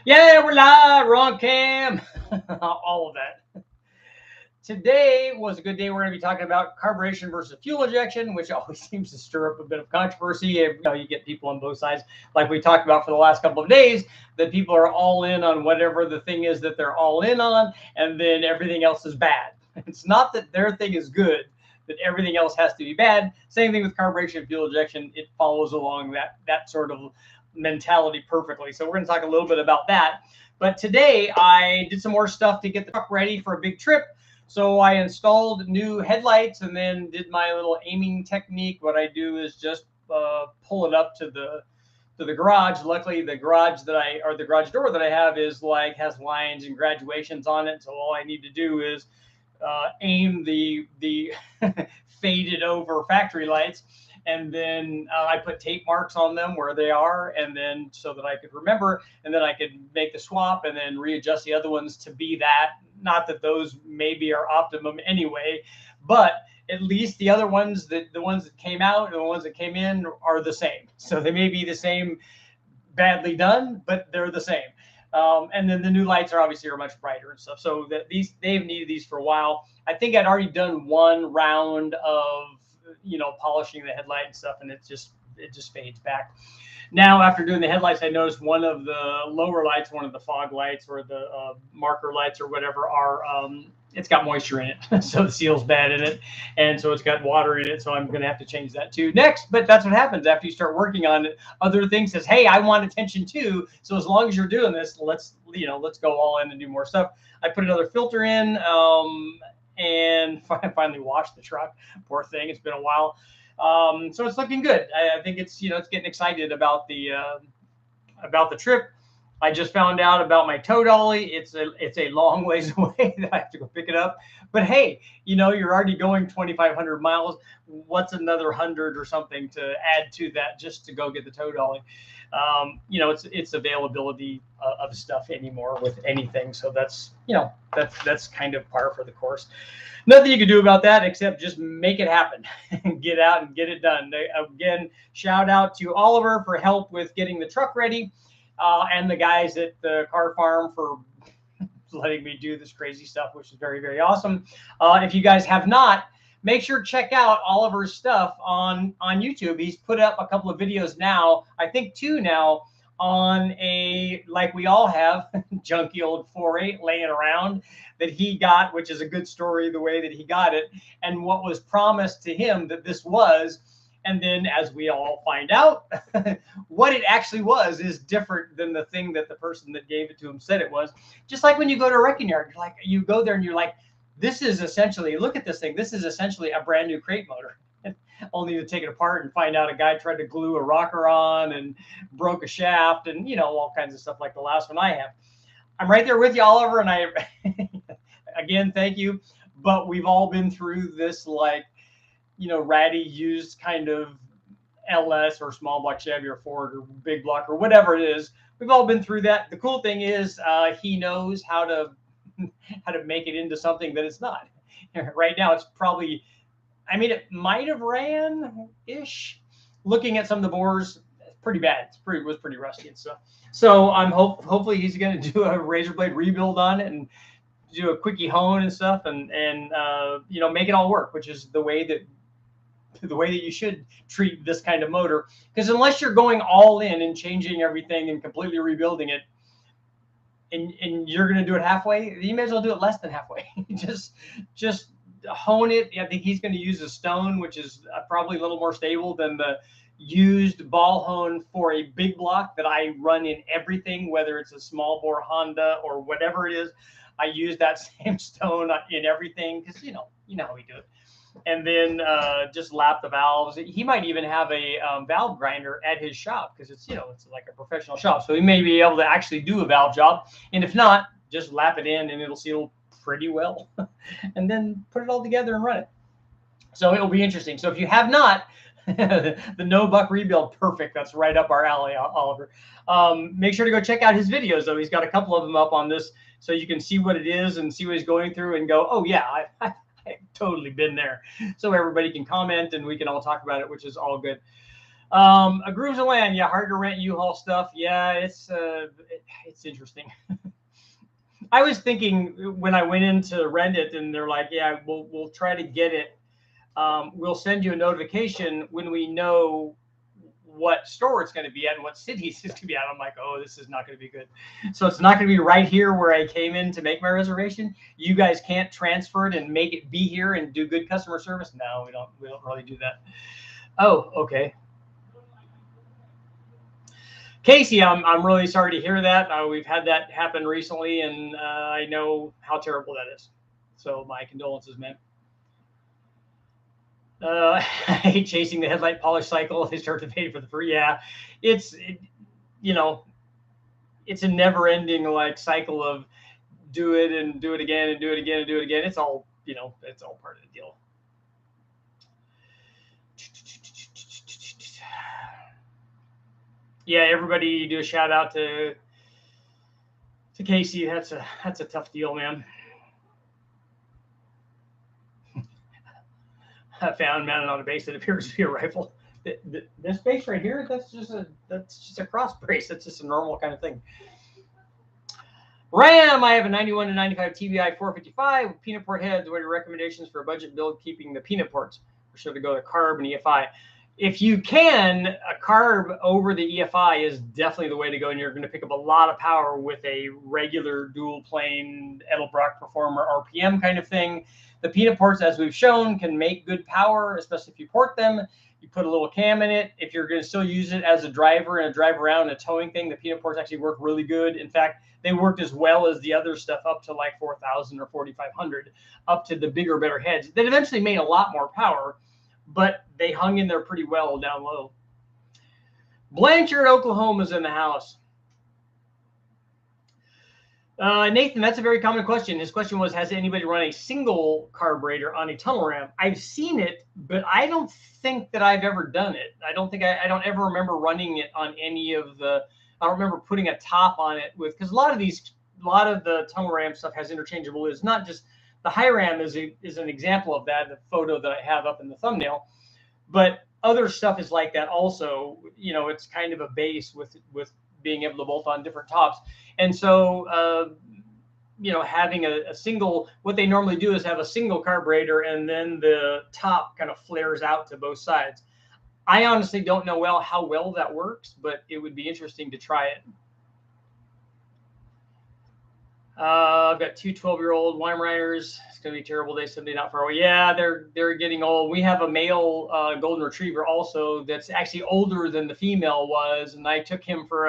Yeah, we're live, wrong cam. All of that. Today was a good day. We're going to be talking about carburation versus fuel injection, which always seems to stir up a bit of controversy. You get people on both sides, like we talked about for the last couple of days, that people are all in on whatever the thing is that they're all in on, and then everything else is bad. It's not that their thing is good, that everything else has to be bad. Same thing with carburation and fuel injection. It follows along that sort of mentality perfectly. So we're going to talk a little bit about that. But today I did some more stuff to get the truck ready for a big trip. So I installed new headlights and then did my little aiming technique. What I do is just pull it up to the garage. Luckily, the garage the garage door that I have is has lines and graduations on it. So all I need to do is aim the faded over factory lights, and then I put tape marks on them where they are, and then so that I could remember, and then I could make the swap and then readjust the other ones to be that. Not that those maybe are optimum anyway, but at least the other ones, the ones that came out and the ones that came in are the same. So they may be the same badly done, but they're the same. And then the new lights are obviously much brighter and stuff. So that they've needed these for a while. I think I'd already done one round of polishing the headlight and stuff, and it just fades back. Now, after doing the headlights, I noticed one of the lower lights, one of the fog lights or the marker lights or whatever, it's got moisture in it. So the seal's bad in it, and so it's got water in it. So I'm going to have to change that too next. But that's what happens after you start working on it. Other things says, hey, I want attention too. So as long as you're doing this, let's go all in and do more stuff. I put another filter in, and finally washed the truck. Poor thing, it's been a while. So it's looking good. I think it's it's getting excited about the trip. I just found out about my tow dolly. It's a long ways away. I have to go pick it up. But hey, you're already going 2,500 miles. What's another 100 or something to add to that just to go get the tow dolly? It's availability of stuff anymore with anything. So that's kind of par for the course. Nothing you can do about that except just make it happen. Get out and get it done. Again, shout out to Oliver for help with getting the truck ready, and the guys at the car farm for letting me do this crazy stuff, which is very, very awesome. If you guys have not, make sure to check out Oliver's stuff on YouTube. He's put up a couple of videos now, I think 2 now, on like we all have, junky old 4.8 laying around that he got, which is a good story the way that he got it, and what was promised to him that this was. And then as we all find out, what it actually was is different than the thing that the person that gave it to him said it was. Just like when you go to a wrecking yard, you go there and you're like, this is essentially, look at this thing. This is essentially a brand new crate motor. Only to take it apart and find out a guy tried to glue a rocker on and broke a shaft and, all kinds of stuff like the last one I have. I'm right there with you, Oliver. And I, again, thank you. But we've all been through this, ratty used kind of LS or small block Chevy or Ford or big block or whatever it is. We've all been through that. The cool thing is he knows how to make it into something that it's not. Right now, it's probably, it might have ran-ish. Looking at some of the bores, pretty bad. It was pretty rusty and stuff. So I'm hopefully he's going to do a razor blade rebuild on it and do a quickie hone and stuff, and make it all work, which is the way that you should treat this kind of motor. Because unless you're going all in and changing everything and completely rebuilding it, and you're going to do it halfway, you may as well do it less than halfway. just hone it. I think he's going to use a stone, which is probably a little more stable than the used ball hone for a big block that I run in everything, whether it's a small bore Honda or whatever it is. I use that same stone in everything because you know how we do it. And then just lap the valves. He might even have a valve grinder at his shop because it's like a professional shop, so he may be able to actually do a valve job. And if not, just lap it in and it'll seal pretty well, and then put it all together and run it. So it'll be interesting. So if you have not, the no buck rebuild, perfect. That's right up our alley, Oliver. Make sure to go check out his videos, though. He's got a couple of them up on this, so you can see what it is and see what he's going through and go, oh yeah, I've totally been there. So everybody can comment and we can all talk about it, which is all good. A grooves of land, yeah, hard to rent U-Haul stuff. Yeah, it's interesting. I was thinking when I went in to rent it, and they're like, yeah, we'll try to get it. We'll send you a notification when we know what store it's going to be at and what cities it's going to be at. I'm like, oh, this is not going to be good. So it's not going to be right here where I came in to make my reservation. You guys can't transfer it and make it be here and do good customer service. No, we don't really do that. Oh, okay. Casey, I'm really sorry to hear that. We've had that happen recently, and I know how terrible that is. So my condolences, man. I hate chasing the headlight polish cycle. They start to pay for the free. Yeah, you know, it's a never-ending like cycle of do it and do it again and do it again and do it again. It's all it's all part of the deal. Yeah, everybody do a shout out to Casey. That's a tough deal, man. I found mounted on a base that appears to be a rifle. This base right here, that's just a cross brace. That's just a normal kind of thing. Ram, I have a 91 to 95 TBI 455 with peanut port heads. What are your recommendations for a budget build keeping the peanut ports? Or should I go to carb and EFI? If you can, a carb over the EFI is definitely the way to go, and you're going to pick up a lot of power with a regular dual plane Edelbrock Performer RPM kind of thing. The peanut ports, as we've shown, can make good power, especially if you port them. You put a little cam in it. If you're going to still use it as a driver and a drive around and a towing thing, the peanut ports actually work really good. In fact, they worked as well as the other stuff up to like 4,000 or 4,500, up to the bigger, better heads that eventually made a lot more power, but they hung in there pretty well down low. Blanchard, Oklahoma is in the house. Nathan, that's a very common question. His question was, has anybody run a single carburetor on a tunnel ram? I've seen it, but I don't think that I've ever done it. I don't ever remember running it on any of the, I don't remember putting a top on it with, because a lot of the tunnel ram stuff has interchangeable lids. Not just the high ram is an example of that, the photo that I have up in the thumbnail, but other stuff is like that also. It's kind of a base with being able to bolt on different tops. And so, having a single, what they normally do is have a single carburetor and then the top kind of flares out to both sides. I honestly don't know how well that works, but it would be interesting to try it. I've got two 12-year-old Weimaraners. It's going to be a terrible day someday not far away. Yeah, they're getting old. We have a male golden retriever also that's actually older than the female was, and I took him for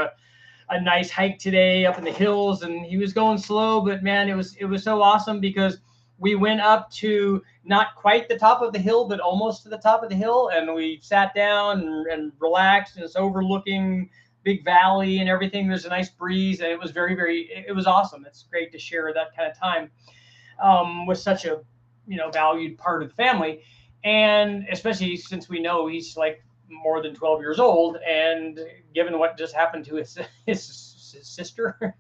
a nice hike today up in the hills, and he was going slow, but man, it was so awesome because we went up to not quite the top of the hill, but almost to the top of the hill, and we sat down and relaxed, and it's overlooking big valley and everything. There's a nice breeze, and it was it was awesome. It's great to share that kind of time with such a valued part of the family, and especially since we know he's like more than 12 years old, and given what just happened to his sister,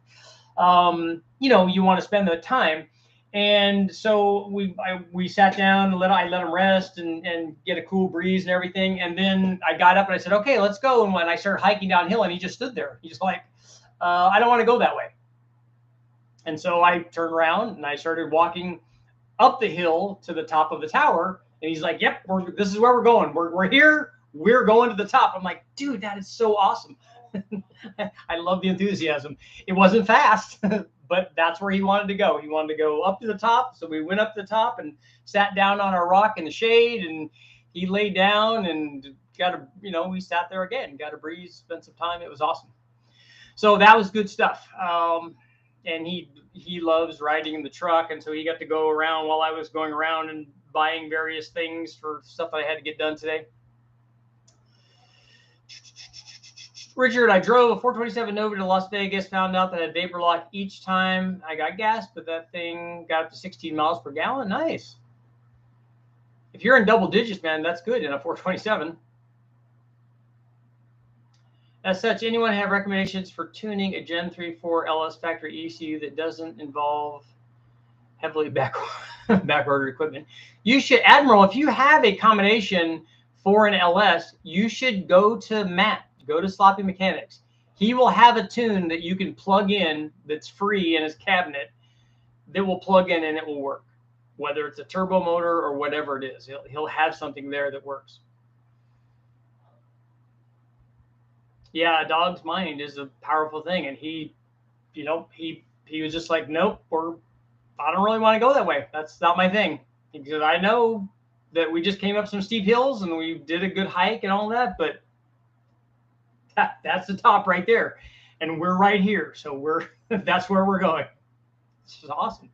you want to spend the time. And so we sat down and I let him rest and get a cool breeze and everything. And then I got up and I said, okay, let's go. And when I started hiking downhill, and he just stood there, he's like, I don't want to go that way. And so I turned around and I started walking up the hill to the top of the tower. And he's like, yep, this is where we're going. We're here. We're going to the top. I'm like, dude, that is so awesome. I love the enthusiasm. It wasn't fast, but that's where he wanted to go. He wanted to go up to the top. So we went up to the top and sat down on our rock in the shade, and he laid down and we sat there again, got a breeze, spent some time. It was awesome. So that was good stuff. And he loves riding in the truck. And so he got to go around while I was going around and buying various things for stuff I had to get done today. Richard, I drove a 427 Nova to Las Vegas, found out that I had vapor lock each time I got gas, but that thing got up to 16 miles per gallon. Nice. If you're in double digits, man, that's good in a 427. As such, anyone have recommendations for tuning a Gen 3.4 LS factory ECU that doesn't involve heavily backordered equipment? You should, Admiral, if you have a combination for an LS, you should go to Matt, go to Sloppy Mechanics. He will have a tune that you can plug in that's free in his cabinet that will plug in and it will work, whether it's a turbo motor or whatever it is. He'll have something there that works. Yeah, a dog's mind is a powerful thing, and he was just like, nope, I don't really want to go that way. That's not my thing. Because I know that we just came up some steep hills and we did a good hike and all that, but that's the top right there, and we're right here, so that's where we're going. This is awesome.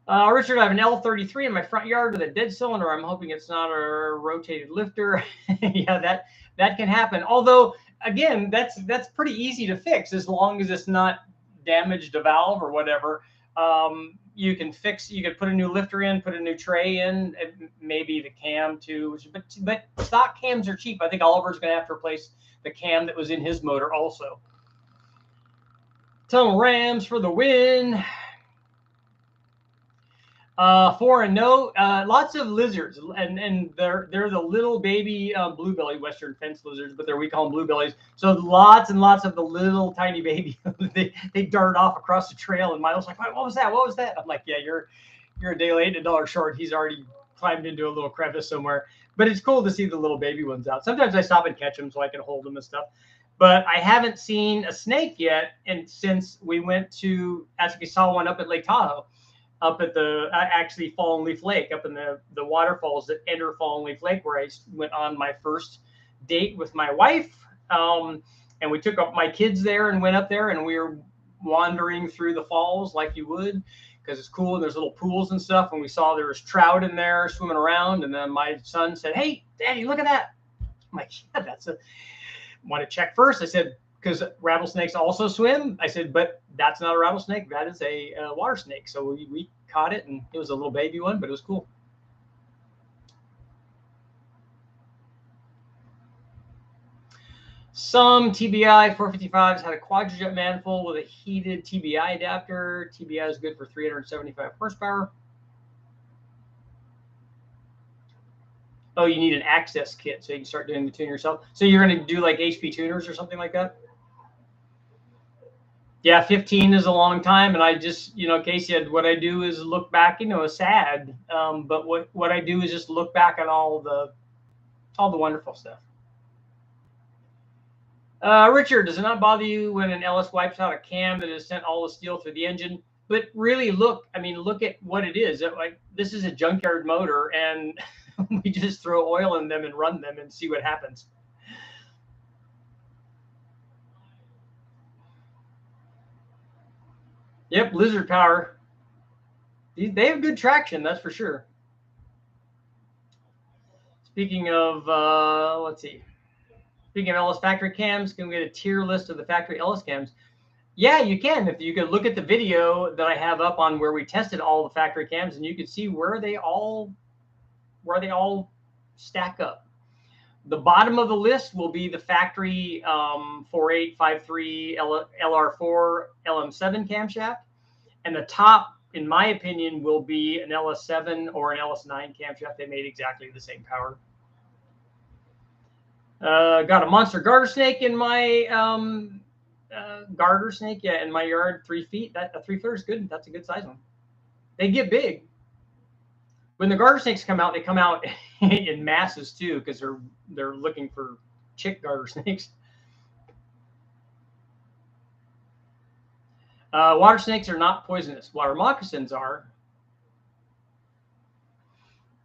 Richard, I have an L33 in my front yard with a dead cylinder. I'm hoping it's not a rotated lifter. Yeah, that can happen. Although, again, that's pretty easy to fix as long as it's not damaged a valve or whatever. You can put a new lifter in, put a new tray in, maybe the cam too. But stock cams are cheap. I think Oliver's going to have to replace the cam that was in his motor also. Tunnel Rams for the win. Foreign, no, lots of lizards, and they're the little baby bluebelly western fence lizards, but we call them bluebellies. So lots and lots of the little tiny baby. they dart off across the trail, and Milo's like, what was that? What was that? I'm like, yeah, you're a day late, $1 short. He's already climbed into a little crevice somewhere. But it's cool to see the little baby ones out. Sometimes I stop and catch them so I can hold them and stuff. But I haven't seen a snake yet, and since we went to, actually saw one up at Lake Tahoe, up at the actually Fallen Leaf Lake, up in the waterfalls that enter Fallen Leaf Lake, where I went on my first date with my wife. And we took up my kids there and went up there, and we were wandering through the falls like you would, because it's cool and there's little pools and stuff. And we saw there was trout in there swimming around. And then my son said, "Hey, Daddy, look at that." I'm like, "Yeah, that's a." Want to check first? I said, because rattlesnakes also swim. I said, but that's not a rattlesnake. That is a water snake. So we caught it, and it was a little baby one, but it was cool. Some TBI 455s had a quadrijet manifold with a heated TBI adapter. TBI is good for 375 horsepower. Oh, you need an access kit so you can start doing the tuning yourself. So you're going to do like HP tuners or something like that? Yeah, 15 is a long time, and I just, Casey, what I do is look back. It's sad, but what I do is just look back at all the wonderful stuff. Richard, does it not bother you when an LS wipes out a cam that has sent all the steel through the engine? But really, look at what it is. Like, this is a junkyard motor, and we just throw oil in them and run them and see what happens. Yep, lizard power. They have good traction, that's for sure. Speaking of, let's see. Speaking of LS factory cams, can we get a tier list of the factory LS cams? Yeah, you can. If you could look at the video that I have up on where we tested all the factory cams, and you can see where they all stack up. The bottom of the list will be the factory 4853 LR4 LM7 camshaft, and the top, in my opinion, will be an LS7 or an LS9 camshaft. They made exactly the same power. Got a monster garter snake in my in my yard, 3 feet. That a 3-footer is good. That's a good size one. They get big. When the garter snakes come out, they come out in masses too, because they're looking for chick garter snakes. Water snakes are not poisonous. Water moccasins are.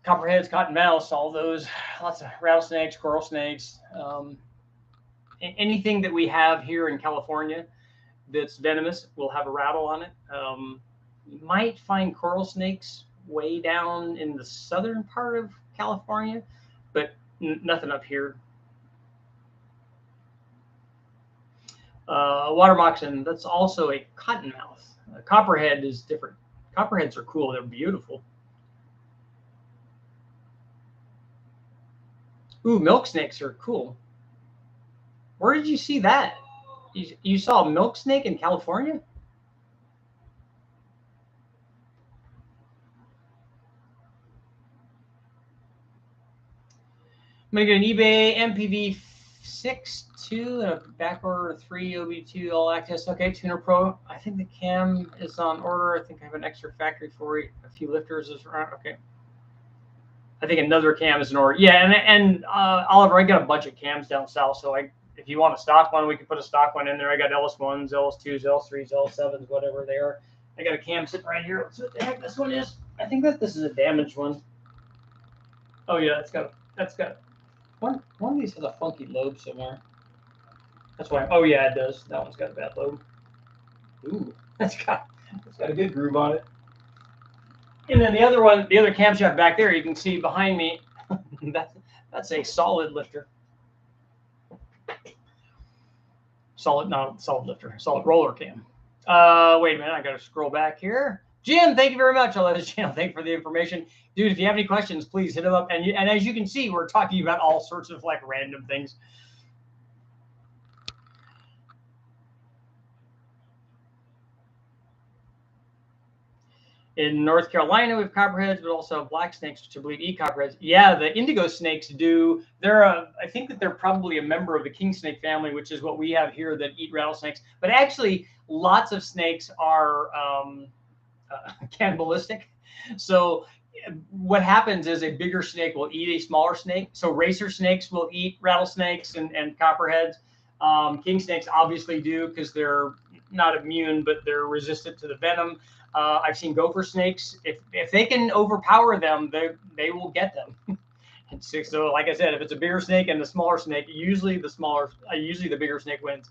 Copperheads, cottonmouths, all those, lots of rattlesnakes, coral snakes, anything that we have here in California that's venomous will have a rattle on it. You might find coral snakes way down in the southern part of California, but nothing up here. Water moccasin, that's also a cottonmouth. Copperhead is different. Copperheads are cool. They're beautiful. Ooh, milk snakes are cool. Where did you see that? You saw a milk snake in California? I'm going to get an eBay MPV 6.2 and a back order 3 OB2 all access. Okay, Tuner Pro. I think the cam is on order. I think I have an extra factory for it. A few lifters is around. Okay. I think another cam is in order. Yeah, and Oliver, I got a bunch of cams down south, so if you want a stock one, we can put a stock one in there. I got LS1s, LS2s, LS3s, LS7s, whatever they are. I got a cam sitting right here. Let's see what the heck this one is. I think that this is a damaged one. Oh yeah, that's got one of these has a funky lobe somewhere. That's why. Oh yeah, it does. That one's got a bad lobe. Ooh, it's got a good groove on it. And then the other one, the other camshaft back there, you can see behind me. that's a solid lifter. Solid lifter, solid roller cam. Wait a minute, I got to scroll back here. Jim, thank you very much. I love this channel. Thank you for the information. Dude, if you have any questions, please hit them up. And as you can see, we're talking about all sorts of like random things. In North Carolina, we have copperheads, but also black snakes, which I believe eat copperheads. Yeah, the indigo snakes do. I think that they're probably a member of the king snake family, which is what we have here that eat rattlesnakes. But actually, lots of snakes are cannibalistic. So what happens is a bigger snake will eat a smaller snake. So racer snakes will eat rattlesnakes and copperheads. King snakes obviously do because they're not immune, but they're resistant to the venom. I've seen gopher snakes. If they can overpower them, they will get them. And so, like I said, if it's a bigger snake and a smaller snake, usually the bigger snake wins.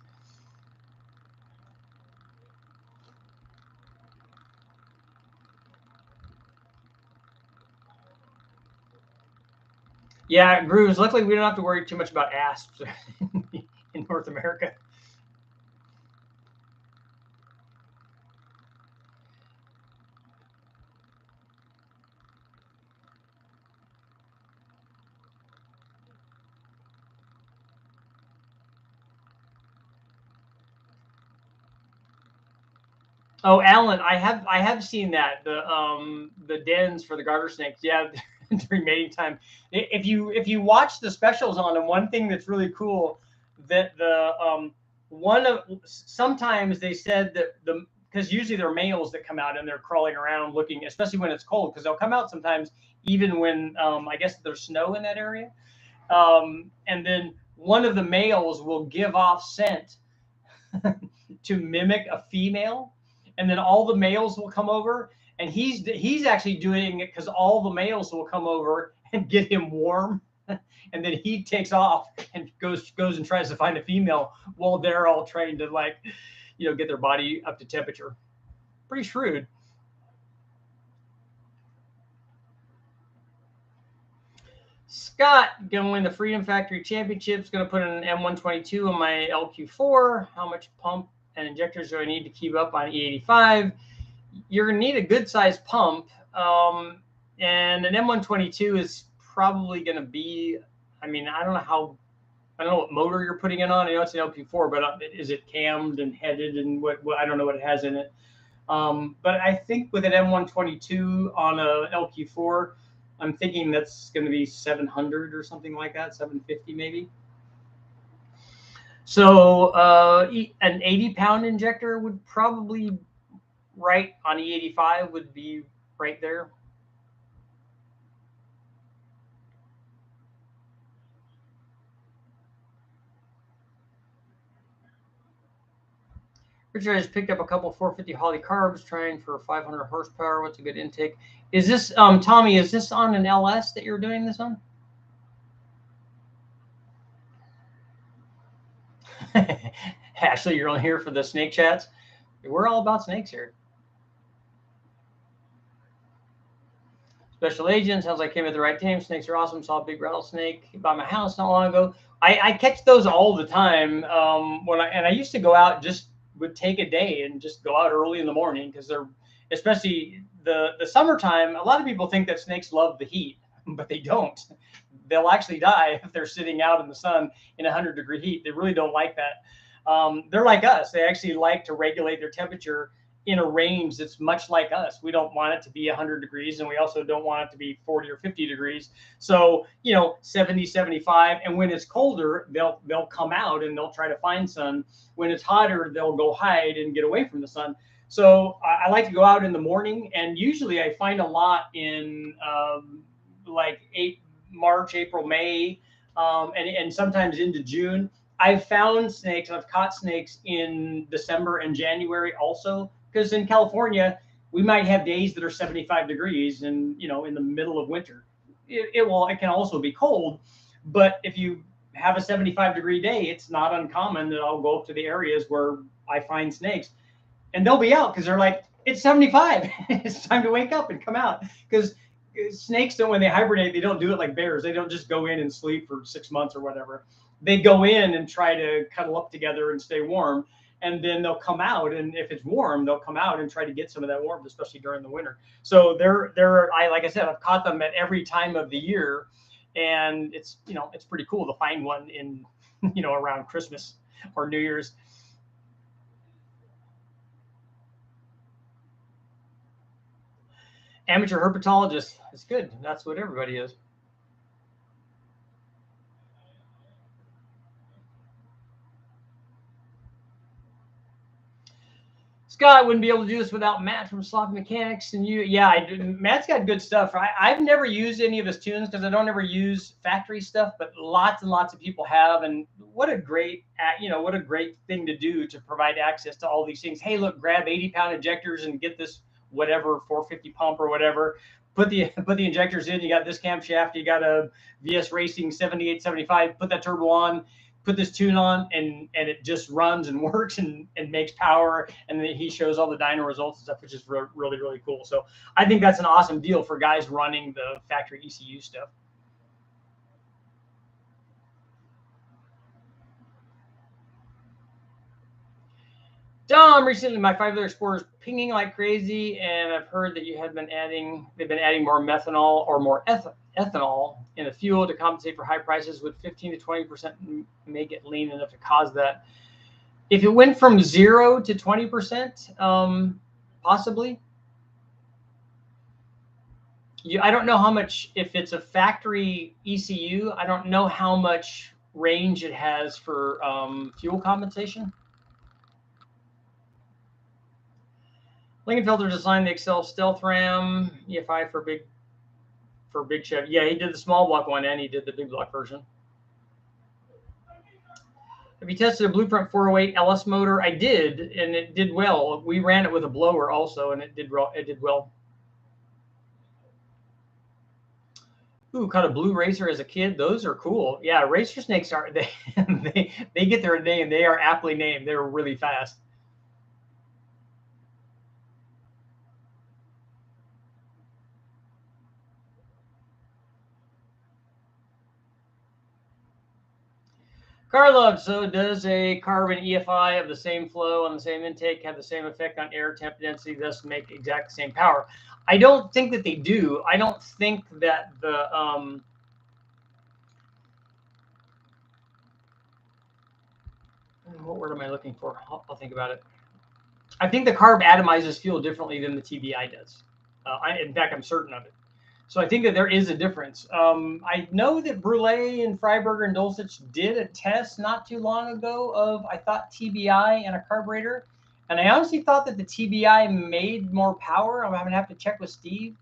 Yeah, grooves. Luckily, we don't have to worry too much about asps in North America. Oh, Alan, I have seen that the dens for the garter snakes. Yeah, during mating time. If you watch the specials on them, one thing that's really cool that sometimes they said that because usually they're males that come out and they're crawling around looking, especially when it's cold, because they'll come out sometimes even when I guess there's snow in that area, and then one of the males will give off scent to mimic a female, and then all the males will come over, and he's actually doing it because all the males will come over and get him warm, and then he takes off and goes and tries to find a female while they're all trying to get their body up to temperature. Pretty shrewd. Scott going to win the Freedom Factory Championships. Going to put in an M122 on my LQ4. How much pump and injectors do I need to keep up on E85? You're going to need a good sized pump. And an M122 is probably going to be, I don't know what motor you're putting it on. I know it's an LQ4, but is it cammed and headed and what I don't know what it has in it. But I think with an M122 on a LQ4, I'm thinking that's going to be 700 or something like that, 750 maybe. So an 80-pound injector would probably right on E85 would be right there. Richard has picked up a couple 450 Holley carbs, trying for 500 horsepower. What's a good intake? Is this, Tommy, is this on an LS that you're doing this on? Ashley, you're only here for the snake chats. We're all about snakes here. Special agent, sounds like came at the right time. Snakes are awesome. Saw a big rattlesnake by my house not long ago. I catch those all the time. I used to go out, just would take a day and just go out early in the morning because they're, especially the summertime. A lot of people think that snakes love the heat, but they don't. They'll actually die if they're sitting out in the sun in 100-degree heat. They really don't like that. They're like us. They actually like to regulate their temperature in a range that's much like us. We don't want it to be 100 degrees, and we also don't want it to be 40 or 50 degrees. So, 70, 75. And when it's colder, they'll come out and they'll try to find sun. When it's hotter, they'll go hide and get away from the sun. So I like to go out in the morning, and usually I find a lot in like March, April, May, and sometimes into June. I've found snakes. I've caught snakes in December and January also, because in California we might have days that are 75 degrees, and in the middle of winter, it can also be cold. But if you have a 75-degree day, it's not uncommon that I'll go up to the areas where I find snakes, and they'll be out because they're like, it's 75. It's time to wake up and come out. Because snakes don't, when they hibernate, they don't do it like bears. They don't just go in and sleep for 6 months or whatever. They go in and try to cuddle up together and stay warm. And then they'll come out. And if it's warm, they'll come out and try to get some of that warmth, especially during the winter. So like I said, I've caught them at every time of the year. And it's pretty cool to find one in, around Christmas or New Year's. Amateur herpetologist is good. That's what everybody is. Scott, wouldn't be able to do this without Matt from Sloppy Mechanics. And I do. Matt's got good stuff. I've never used any of his tunes because I don't ever use factory stuff, but lots and lots of people have. And what a great thing to do to provide access to all these things. Hey, look, grab 80-pound injectors and get this whatever 450 pump or whatever. Put the injectors in. You got this camshaft. You got a VS Racing 7875. Put that turbo on. Put this tune on, and it just runs and works and makes power. And then he shows all the dyno results and stuff, which is really, really cool. So I think that's an awesome deal for guys running the factory ECU stuff. Dom, recently my 5-liter Explorer is pinging like crazy, and I've heard that they've been adding more methanol or more ethanol in the fuel to compensate for high prices. With 15 to 20% make it lean enough to cause that. If it went from 0 to 20%, possibly. I don't know how much, if it's a factory ECU, I don't know how much range it has for fuel compensation. Lingenfelter designed the Excel Stealth Ram EFI for big Chevy. Yeah, he did the small block one and he did the big block version. Have you tested a Blueprint 408 LS motor? I did, and it did well. We ran it with a blower also, and it did well. Ooh, caught a blue racer as a kid. Those are cool. Yeah, racer snakes they get their name. They are aptly named. They're really fast. Carlov, so does a carbon EFI of the same flow on the same intake have the same effect on air temp density, thus make exact the same power? I don't think that they do. I don't think that the what word am I looking for? I'll think about it. I think the carb atomizes fuel differently than the TBI does. In fact, I'm certain of it. So I think that there is a difference. I know that Brule and Freiberger and Dulcich did a test not too long ago of, I thought, TBI and a carburetor. And I honestly thought that the TBI made more power. I'm going to have to check with Steve.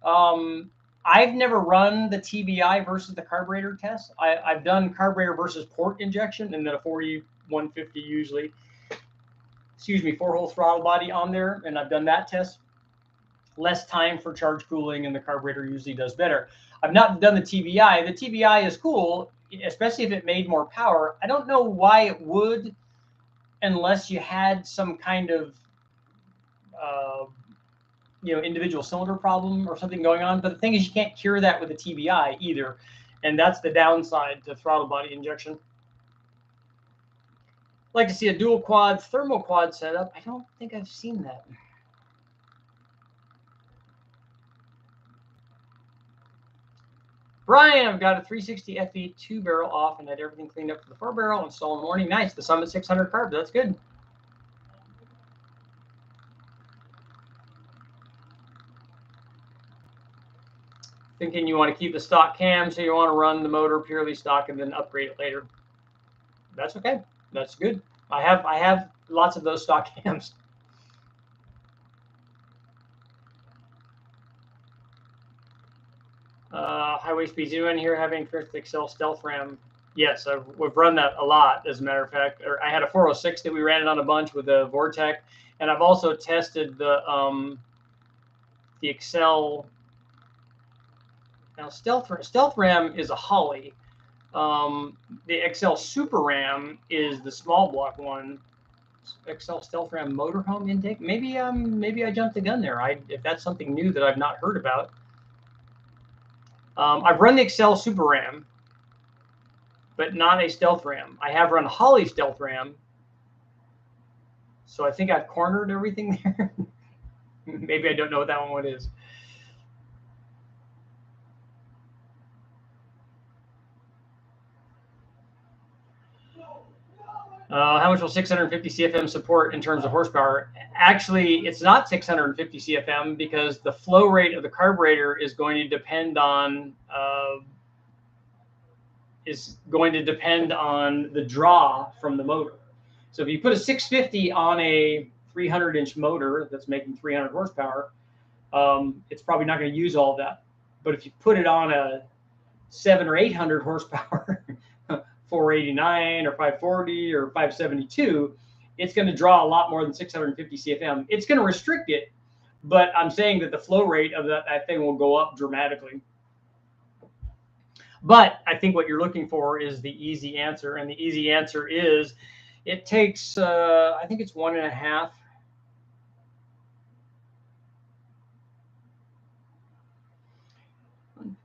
I've never run the TBI versus the carburetor test. I've done carburetor versus port injection, and then a 4150 usually. 4-hole throttle body on there, and I've done that test. Less time for charge cooling, and the carburetor usually does better. I've not done the TBI. The TBI is cool, especially if it made more power. I don't know why it would, unless you had some kind of individual cylinder problem or something going on. But the thing is, you can't cure that with a TBI either, and that's the downside to throttle body injection. I'd like to see a dual quad thermal quad setup. I don't think I've seen that. Brian, I've got a 360 FE 2-barrel off and had everything cleaned up for the 4-barrel. Install in the morning. Nice. The Summit 600 carb. That's good. Thinking you want to keep the stock cam, so you want to run the motor purely stock and then upgrade it later. That's okay. That's good. I have lots of those stock cams. Highway speed zero in here having first Excel stealth ram. Yes, we've run that a lot, as a matter of fact. Or I had a 406 that we ran it on a bunch with a Vortec, and I've also tested the Excel. Now stealth ram is a HOLLEY. The Excel Super Ram is the small block one. Excel Stealth Ram motorhome intake. Maybe I jumped the gun there. If that's something new that I've not heard about. I've run the Excel Super Ram, but not a Stealth Ram. I have run HOLLEY Stealth Ram, so I think I've cornered everything there. Maybe I don't know what that one is. How much will 650 CFM support in terms of horsepower? Actually, it's not 650 CFM because the flow rate of the carburetor is going to depend on the draw from the motor. So if you put a 650 on a 300-inch motor that's making 300 horsepower, it's probably not going to use all of that. But if you put it on a 700 or 800 horsepower 489 or 540 or 572, it's going to draw a lot more than 650 CFM. It's going to restrict it, but I'm saying that the flow rate of that thing will go up dramatically. But I think what you're looking for is the easy answer, and the easy answer is it takes, I think it's 1.5.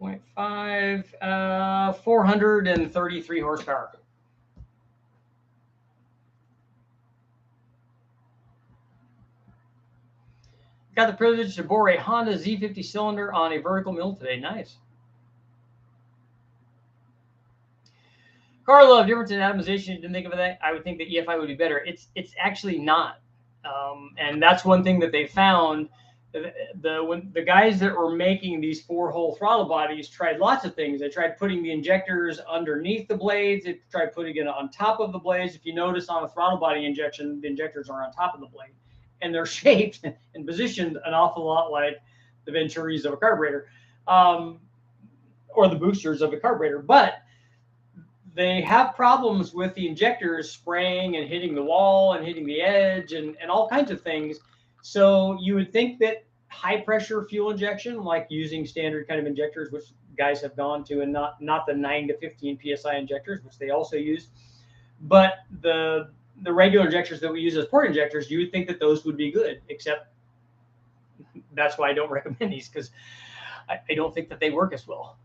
1.5, 433 horsepower. Got the privilege to bore a Honda Z50 cylinder on a vertical mill today. Nice. Car love, difference in atomization. Didn't think of that. I would think that EFI would be better. It's actually not, and that's one thing that they found. When the guys that were making these 4-hole throttle bodies tried lots of things. They tried putting the injectors underneath the blades. They tried putting it on top of the blades. If you notice on a throttle body injection, the injectors are on top of the blade, and they're shaped and positioned an awful lot like the venturis of a carburetor, or the boosters of a carburetor. But they have problems with the injectors spraying and hitting the wall and hitting the edge and all kinds of things. So you would think that high pressure fuel injection, like using standard kind of injectors, which guys have gone to, and not the 9 to 15 PSI injectors, which they also use, but the regular injectors that we use as port injectors, you would think that those would be good, except that's why I don't recommend these, because I don't think that they work as well.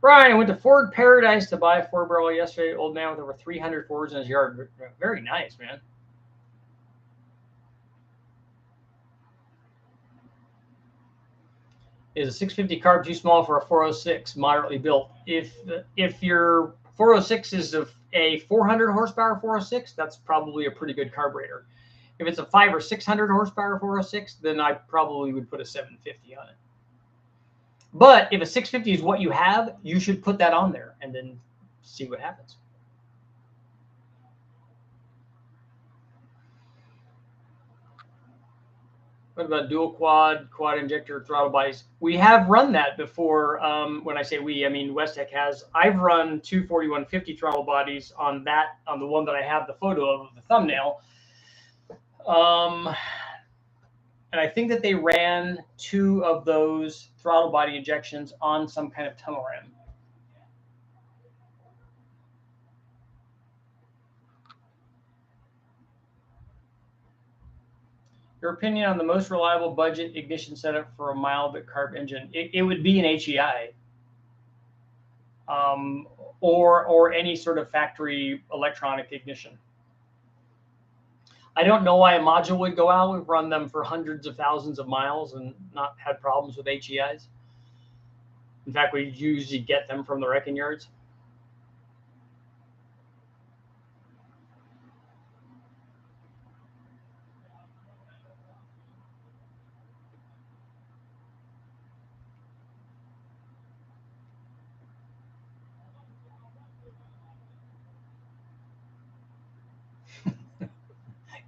Brian, I went to Ford Paradise to buy a 4-barrel yesterday. Old man with over 300 Fords in his yard. Very nice, man. Is a 650 carb too small for a 406 moderately built? If your 406 is a 400 horsepower 406, that's probably a pretty good carburetor. If it's a 500 or 600 horsepower 406, then I probably would put a 750 on it. But if a 650 is what you have, you should put that on there and then see what happens. What about dual quad injector throttle bodies? We have run that before. When I say we, I mean Westech has. I've run 2 4150 throttle bodies on the one that I have the photo of the thumbnail. And I think that they ran 2 of those throttle body injections on some kind of tunnel ram. Your opinion on the most reliable budget ignition setup for a mild but carb engine? It would be an HEI, or any sort of factory electronic ignition. I don't know why a module would go out. We've run them for hundreds of thousands of miles and not had problems with HEIs. In fact, we usually get them from the wrecking yards.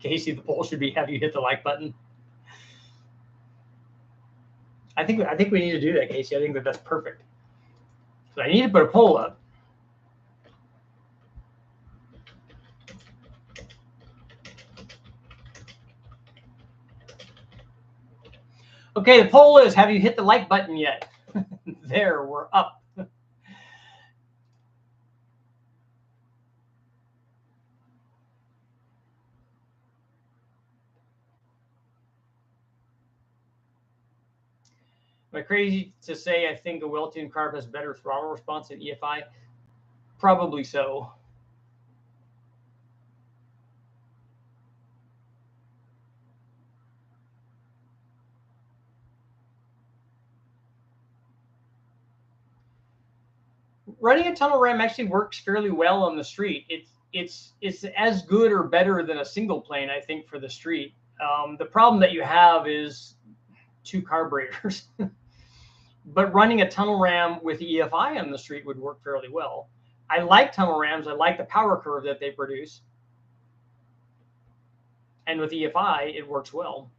Casey, the poll should be, have you hit the like button? I think we need to do that, Casey. I think that's perfect. So I need to put a poll up. Okay, the poll is, have you hit the like button yet? There, we're up. Am I crazy to say I think a well-tuned carb has better throttle response than EFI? Probably so. Running a tunnel ram actually works fairly well on the street. It's as good or better than a single plane, I think, for the street. The problem that you have is 2 carburetors. But running a tunnel ram with EFI on the street would work fairly well. I like tunnel rams. I like the power curve that they produce. And with EFI, it works well.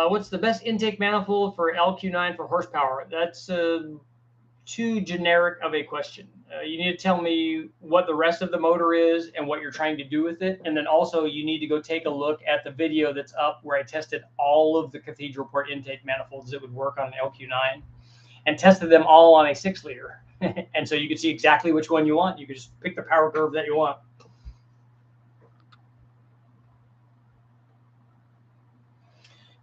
What's the best intake manifold for LQ9 for horsepower? That's too generic of a question. You need to tell me what the rest of the motor is and what you're trying to do with it. And then also you need to go take a look at the video that's up where I tested all of the cathedral port intake manifolds that would work on an LQ9 and tested them all on a 6-liter. And so you can see exactly which one you want. You can just pick the power curve that you want.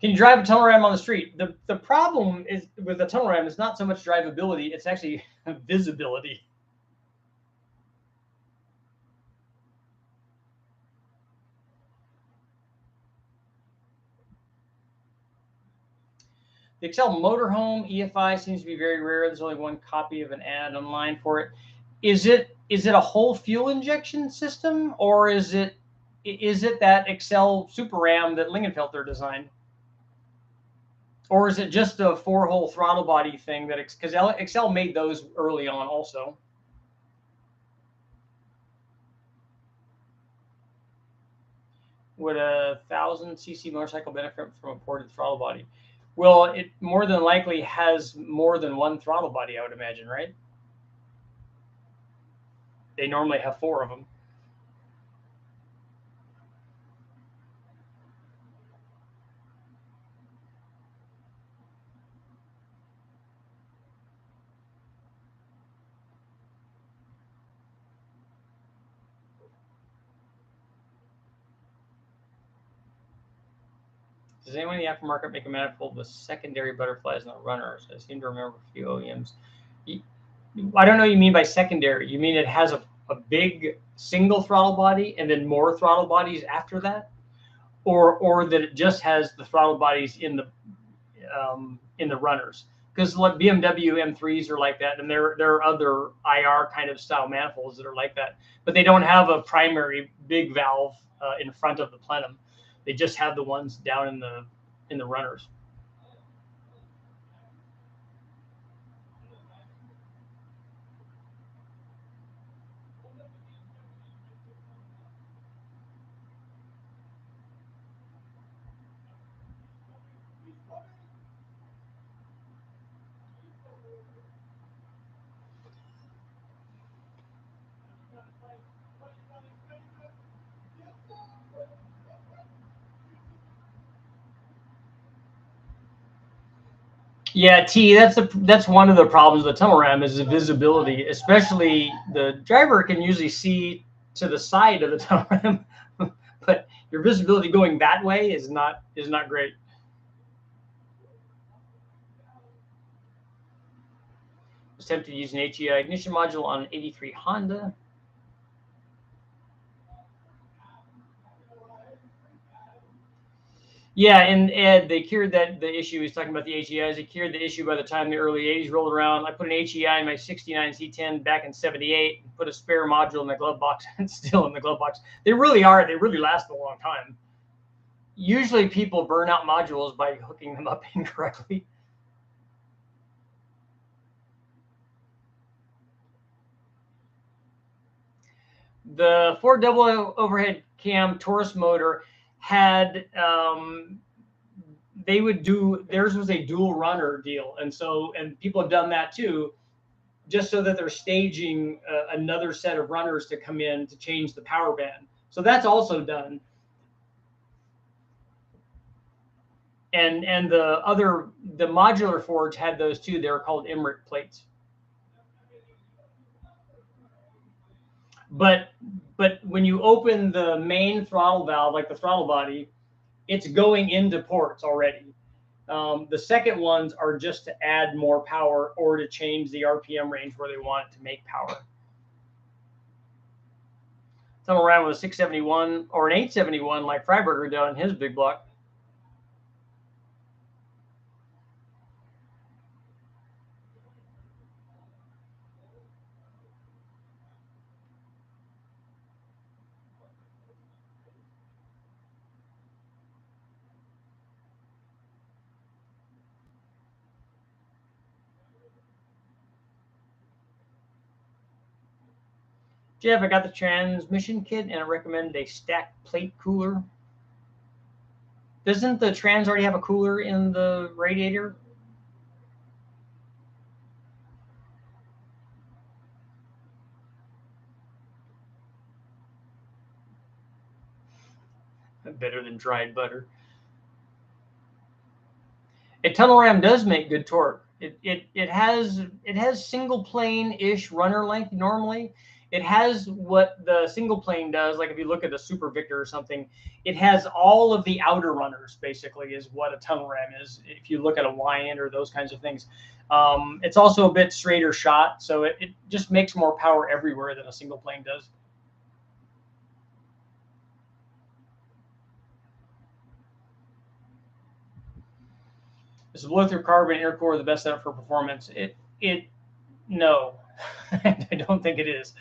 Can you drive a tunnel ram on the street? The problem is with the tunnel ram is not so much drivability, it's actually visibility. The Excel motorhome EFI seems to be very rare. There's only one copy of an ad online for it. Is it a whole fuel injection system, or is it that Excel Super Ram that Lingenfelter designed? Or is it just a 4-hole throttle body thing that, because Excel made those early on also. Would a 1,000cc motorcycle benefit from a ported throttle body? Well, it more than likely has more than one throttle body, I would imagine, right? They normally have 4 of them. Does anyone in the aftermarket make a manifold with secondary butterflies in the runners? I seem to remember a few OEMs. I don't know what you mean by secondary. You mean it has a big single throttle body and then more throttle bodies after that? Or that it just has the throttle bodies in the runners? Because like BMW M3s are like that, and there are other IR kind of style manifolds that are like that, but they don't have a primary big valve in front of the plenum. They just have the ones down in the runners. Yeah, that's one of the problems with the tunnel ram is the visibility. Especially the driver can usually see to the side of the tunnel ram, but your visibility going that way is not great. I was tempted to use an HEI ignition module on an 83 Honda. Yeah, and Ed, they cured the issue. He's talking about the HEIs. They cured the issue by the time the early 80s rolled around. I put an HEI in my 69 C10 back in 78, put a spare module in the glove box, and still in the glove box. They really last a long time. Usually people burn out modules by hooking them up incorrectly. The Ford double overhead cam Taurus motor had they would do, theirs was a dual runner deal, and people have done that too, just so that they're staging another set of runners to come in to change the power band. So that's also done. And the modular Forge had those too. They were called Emmerich plates. But when you open the main throttle valve, like the throttle body, it's going into ports already. The second ones are just to add more power or to change the RPM range where they want it to make power. Some around with a 671 or an 871 like Freiberger did in his big block. Jeff, I got the transmission kit and I recommend a stacked plate cooler. Doesn't the trans already have a cooler in the radiator? Better than dried butter. A tunnel ram does make good torque. It has single plane-ish runner length normally. It has what the single plane does. Like if you look at a Super Victor or something, it has all of the outer runners basically is what a tunnel ram is. If you look at a Wyand or those kinds of things, it's also a bit straighter shot, so it just makes more power everywhere than a single plane does. Is the blow-through carbon intercooler the best setup for performance? No, I don't think it is.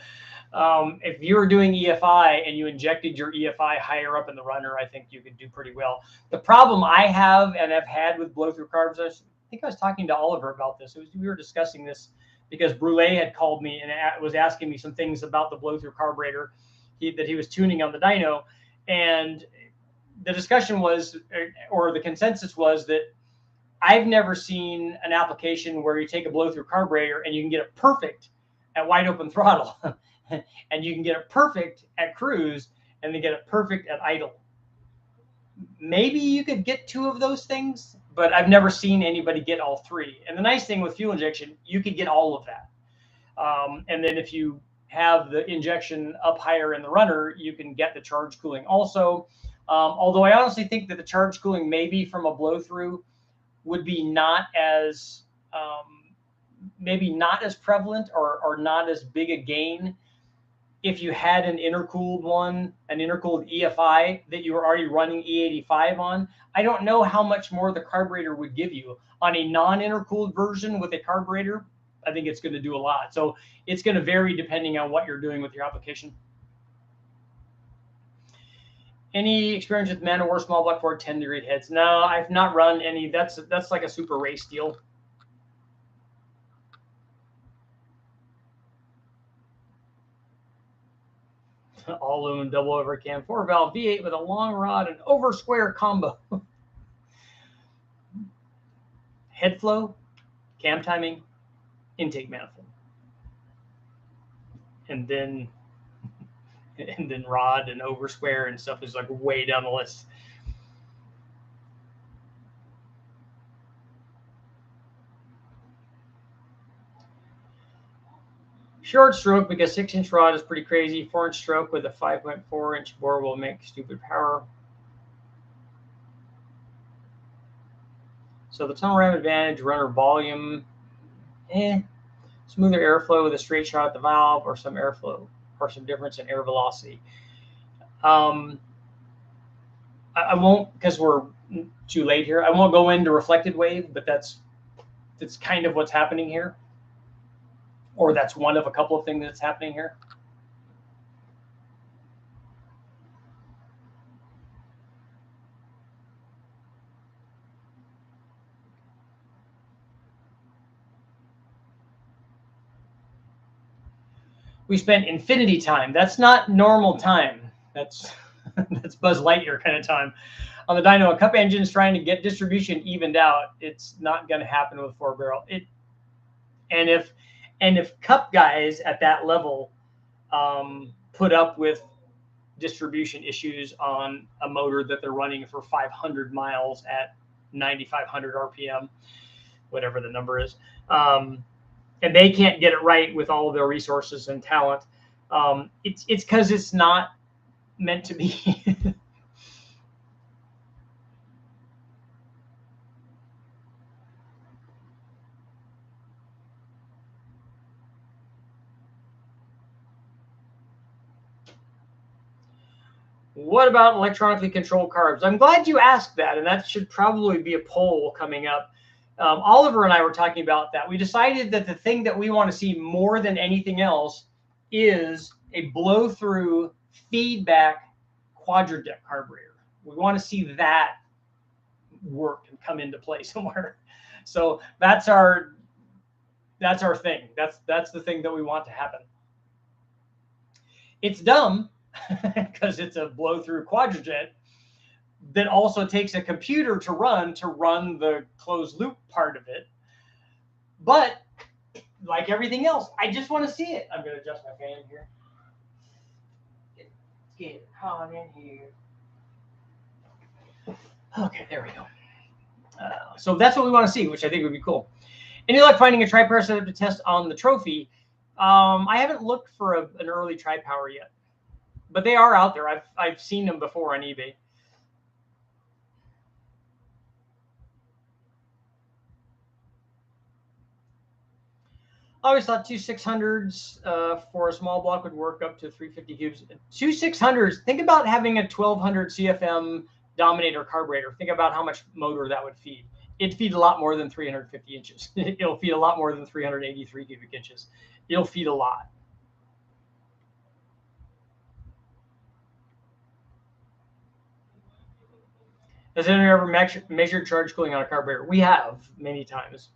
If you were doing EFI and you injected your EFI higher up in the runner, I think you could do pretty well. The problem I have and have had with blow-through carbs, I think I was talking to Oliver about this. We were discussing this because Brule had called me and was asking me some things about the blow-through carburetor that he was tuning on the dyno. And the discussion was, or the consensus was that I've never seen an application where you take a blow-through carburetor and you can get it perfect at wide open throttle, and you can get it perfect at cruise, and then get it perfect at idle. Maybe you could get two of those things, but I've never seen anybody get all three. And the nice thing with fuel injection, you could get all of that. And then if you have the injection up higher in the runner, you can get the charge cooling also. Although I honestly think that the charge cooling maybe from a blow-through would be not as maybe not as prevalent or not as big a gain if you had an intercooled one, an intercooled EFI that you were already running E85 on. I don't know how much more the carburetor would give you. On a non-intercooled version with a carburetor, I think it's going to do a lot. So it's going to vary depending on what you're doing with your application. Any experience with Man of War small block Ford 10-degree heads? No, I've not run any. That's like a super race deal. All aluminum double over cam 4-valve V8 with a long rod and over square combo. Head flow, cam timing, intake manifold, and then rod and over square and stuff is like way down the list. Short stroke because 6-inch rod is pretty crazy. 4-inch stroke with a 5.4-inch bore will make stupid power. So the tunnel ram advantage, runner volume, smoother airflow with a straight shot at the valve, or some airflow, or some difference in air velocity. I won't, because we're too late here. I won't go into reflected wave, but that's kind of what's happening here. Or that's one of a couple of things that's happening here. We spent infinity time. That's not normal time. That's that's Buzz Lightyear kind of time. On the dyno, a cup engine's trying to get distribution evened out. It's not going to happen with 4-barrel. And if cup guys at that level put up with distribution issues on a motor that they're running for 500 miles at 9,500 RPM, whatever the number is, and they can't get it right with all of their resources and talent, it's because it's not meant to be. What about electronically controlled carbs? I'm glad you asked that, and that should probably be a poll coming up. Oliver and I were talking about that. We decided that the thing that we want to see more than anything else is a blow-through feedback quadrajet carburetor. We want to see that work and come into play somewhere. So that's our thing. That's the thing that we want to happen. It's dumb because it's a blow-through quadrajet that also takes a computer to run the closed loop part of it. But like everything else, I just want to see it. I'm going to adjust my fan here. Get hot in here. Okay, there we go. So that's what we want to see, which I think would be cool. Any luck finding a tri-power setup to test on the trophy? I haven't looked for an early tri-power yet, but they are out there. I've seen them before on eBay. I always thought 2600s for a small block would work up to 350 cubes. 2600s, think about having a 1200 CFM Dominator carburetor. Think about how much motor that would feed. It'd feed a lot more than 350 inches. It'll feed a lot more than 383 cubic inches. It'll feed a lot. Has anyone ever measured charge cooling on a carburetor? We have many times.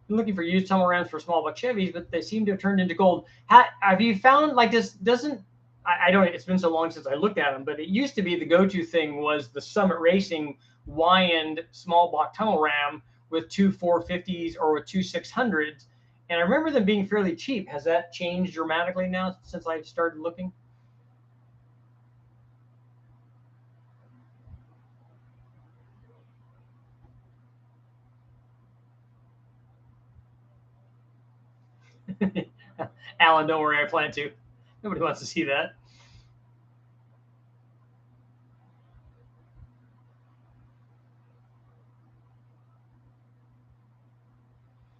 I'm looking for used tunnel rams for small block Chevys, but they seem to have turned into gold. Have you found like this doesn't? I don't. It's been so long since I looked at them, but it used to be the go-to thing was the Summit Racing Y-end small block tunnel ram with two 450s or with two 600s, and I remember them being fairly cheap. Has that changed dramatically now since I started looking? Alan, don't worry, I plan to. Nobody wants to see that.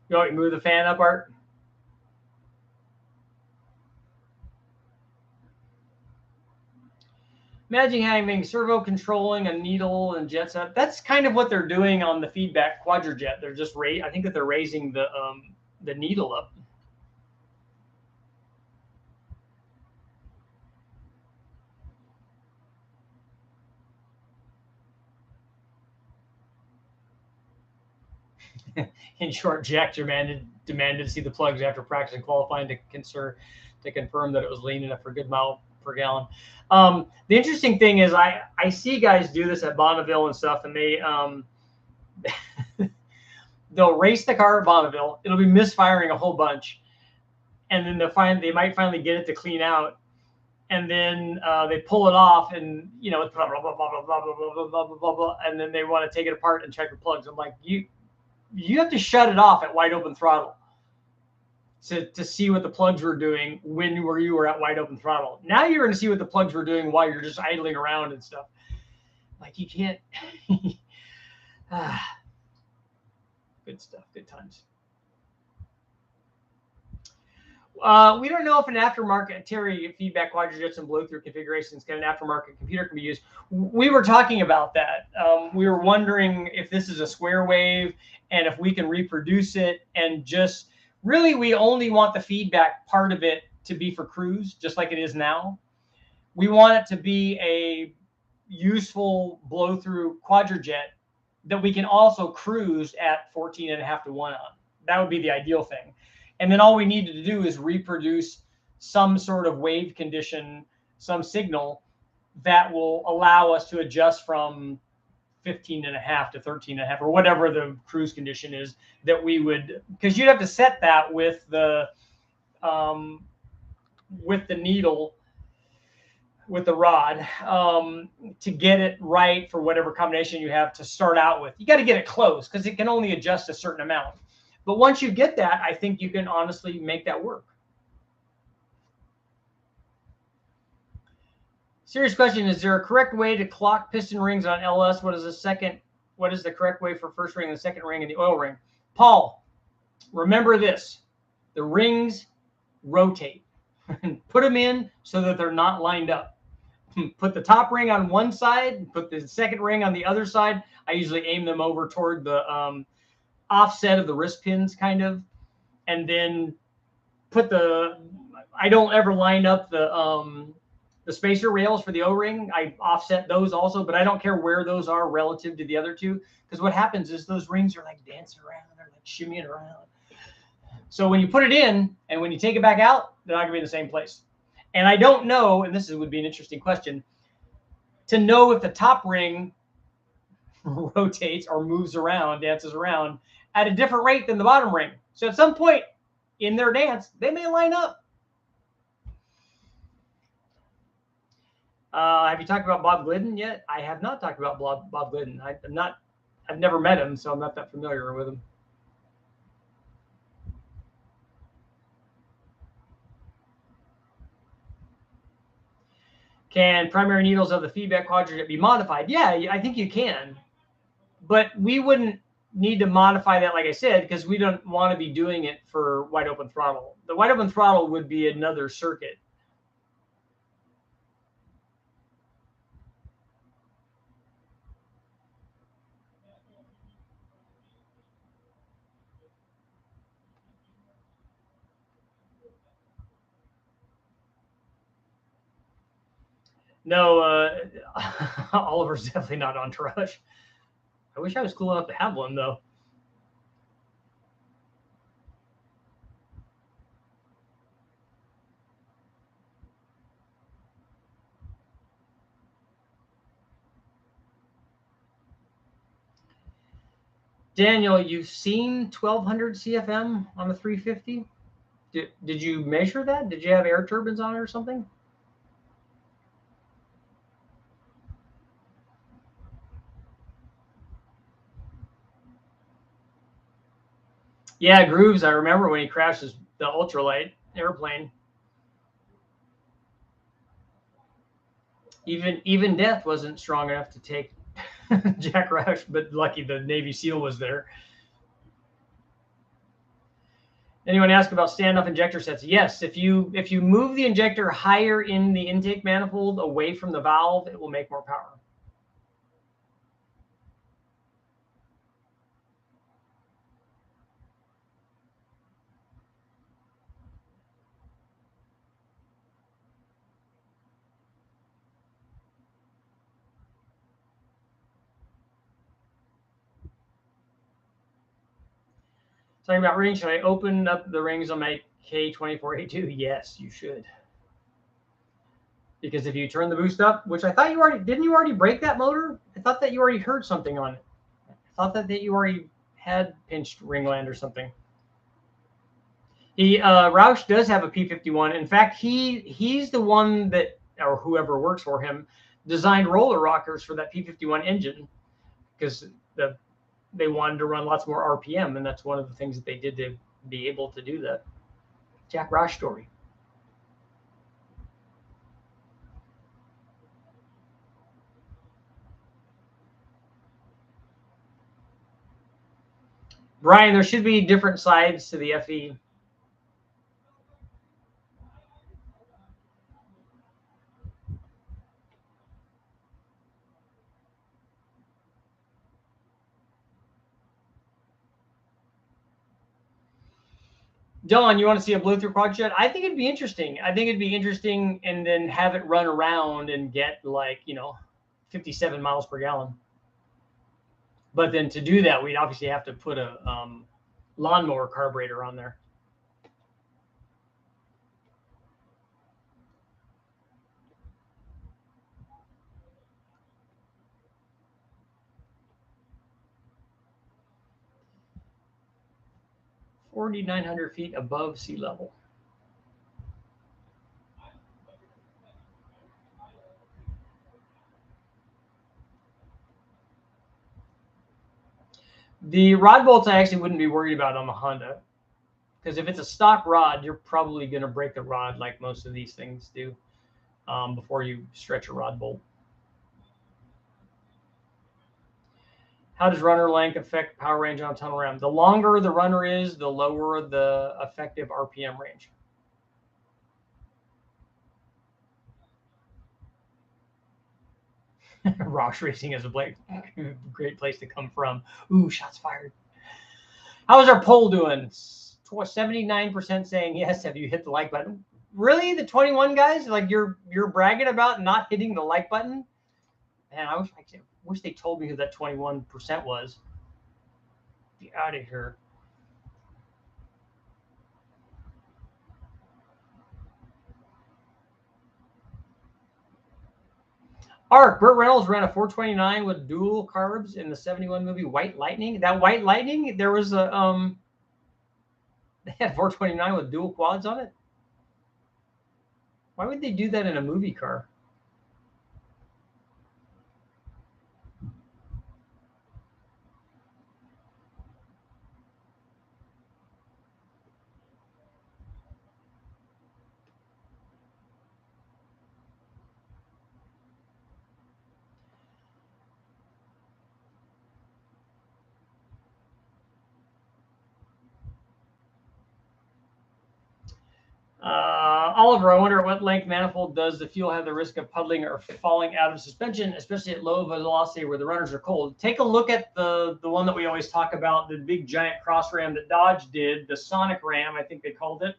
You want me to move the fan up, Art? Imagine having servo controlling a needle and jet set. That's kind of what they're doing on the feedback quadrajet. They're just I think that they're raising the needle up. In short, Jack demanded to see the plugs after practice and qualifying to confirm that it was lean enough for a good mile per gallon. The interesting thing is I see guys do this at Bonneville and stuff, and they they'll race the car at Bonneville. It'll be misfiring a whole bunch, and then they might finally get it to clean out, and then they pull it off, and you know, it's blah blah blah blah blah blah blah blah blah blah blah, and then they want to take it apart and check the plugs. I'm like, you have to shut it off at wide open throttle to see what the plugs were doing when you were at wide open throttle. Now you're going to see what the plugs were doing while you're just idling around and stuff. Like, you can't. Good stuff. Good times. We don't know if an aftermarket Terry feedback quadrajets and blow-through configurations can an aftermarket computer can be used. We were talking about that. We were wondering if this is a square wave and if we can reproduce it, and just really we only want the feedback part of it to be for cruise, just like it is now. We want it to be a useful blow-through quadrajet that we can also cruise at 14.5 to 1 on. That would be the ideal thing. And then all we need to do is reproduce some sort of wave condition, some signal that will allow us to adjust from 15.5 to 13.5 or whatever the cruise condition is that we would, because you'd have to set that with the needle, with the rod, to get it right for whatever combination you have to start out with. You got to get it close because it can only adjust a certain amount. But once you get that, I think you can honestly make that work. Serious question: is there a correct way to clock piston rings on LS? What is the correct way for first ring and the second ring and the oil ring? Paul, remember this: the rings rotate. Put them in so that they're not lined up. Put the top ring on one side, put the second ring on the other side. I usually aim them over toward the offset of the wrist pins, kind of, and then put I don't ever line up the spacer rails for the O-ring. I offset those also, but I don't care where those are relative to the other two, because what happens is those rings are like dancing around, they're like shimmying around. So when you put it in and when you take it back out, they're not going to be in the same place. And I don't know, and this would be an interesting question, to know if the top ring rotates or moves around, dances around at a different rate than the bottom ring. So at some point in their dance, they may line up. Have you talked about Bob Glidden yet? I have not talked about Bob Glidden. I've never met him, so I'm not that familiar with him. Can primary needles of the feedback quadrant be modified? Yeah, I think you can. But we wouldn't need to modify that, like I said, because we don't want to be doing it for wide open throttle. The wide open throttle would be another circuit. No, Oliver's definitely not Entourage. I wish I was cool enough to have one, though. Daniel, you've seen 1200 CFM on the 350? Did you measure that? Did you have air turbines on it or something? Yeah, Grooves, I remember when he crashed the ultralight airplane. Even Death wasn't strong enough to take Jack Roush, but lucky the Navy SEAL was there. Anyone ask about standoff injector sets? Yes, if you move the injector higher in the intake manifold away from the valve, it will make more power. Talking about rings, should I open up the rings on my K24A2? Yes, you should. Because if you turn the boost up, which I thought you already, didn't you already break that motor? I thought that you already heard something on it. I thought that you already had pinched ringland or something. Roush does have a P51. In fact, he's the one that, or whoever works for him, designed roller rockers for that P51 engine, because they wanted to run lots more RPM, and that's one of the things that they did to be able to do that. Jack Roush story. Brian, there should be different sides to the FE. Don, you want to see a blow-through quad shed? I think it'd be interesting. And then have it run around and get like, 57 miles per gallon. But then to do that, we'd obviously have to put a lawnmower carburetor on there. $4,900 feet above sea level. The rod bolts I actually wouldn't be worried about on the Honda, because if it's a stock rod, you're probably going to break the rod like most of these things do before you stretch a rod bolt. How does runner length affect power range on a tunnel ram? The longer the runner is, the lower the effective RPM range. Roush Racing is a great place to come from. Ooh, shots fired. How is our poll doing? 79% saying yes. Have you hit the like button? Really? The 21 guys? Like you're bragging about not hitting the like button? Man, I wish they told me who that 21% was. Get out of here. Burt Reynolds ran a 429 with dual carbs in the 71 movie White Lightning. That White Lightning, there was a they had 429 with dual quads on it. Why would they do that in a movie car? Oliver, I wonder at what length manifold does the fuel have the risk of puddling or falling out of suspension, especially at low velocity where the runners are cold? Take a look at the one that we always talk about, the big giant cross ram that Dodge did, the Sonic Ram, I think they called it,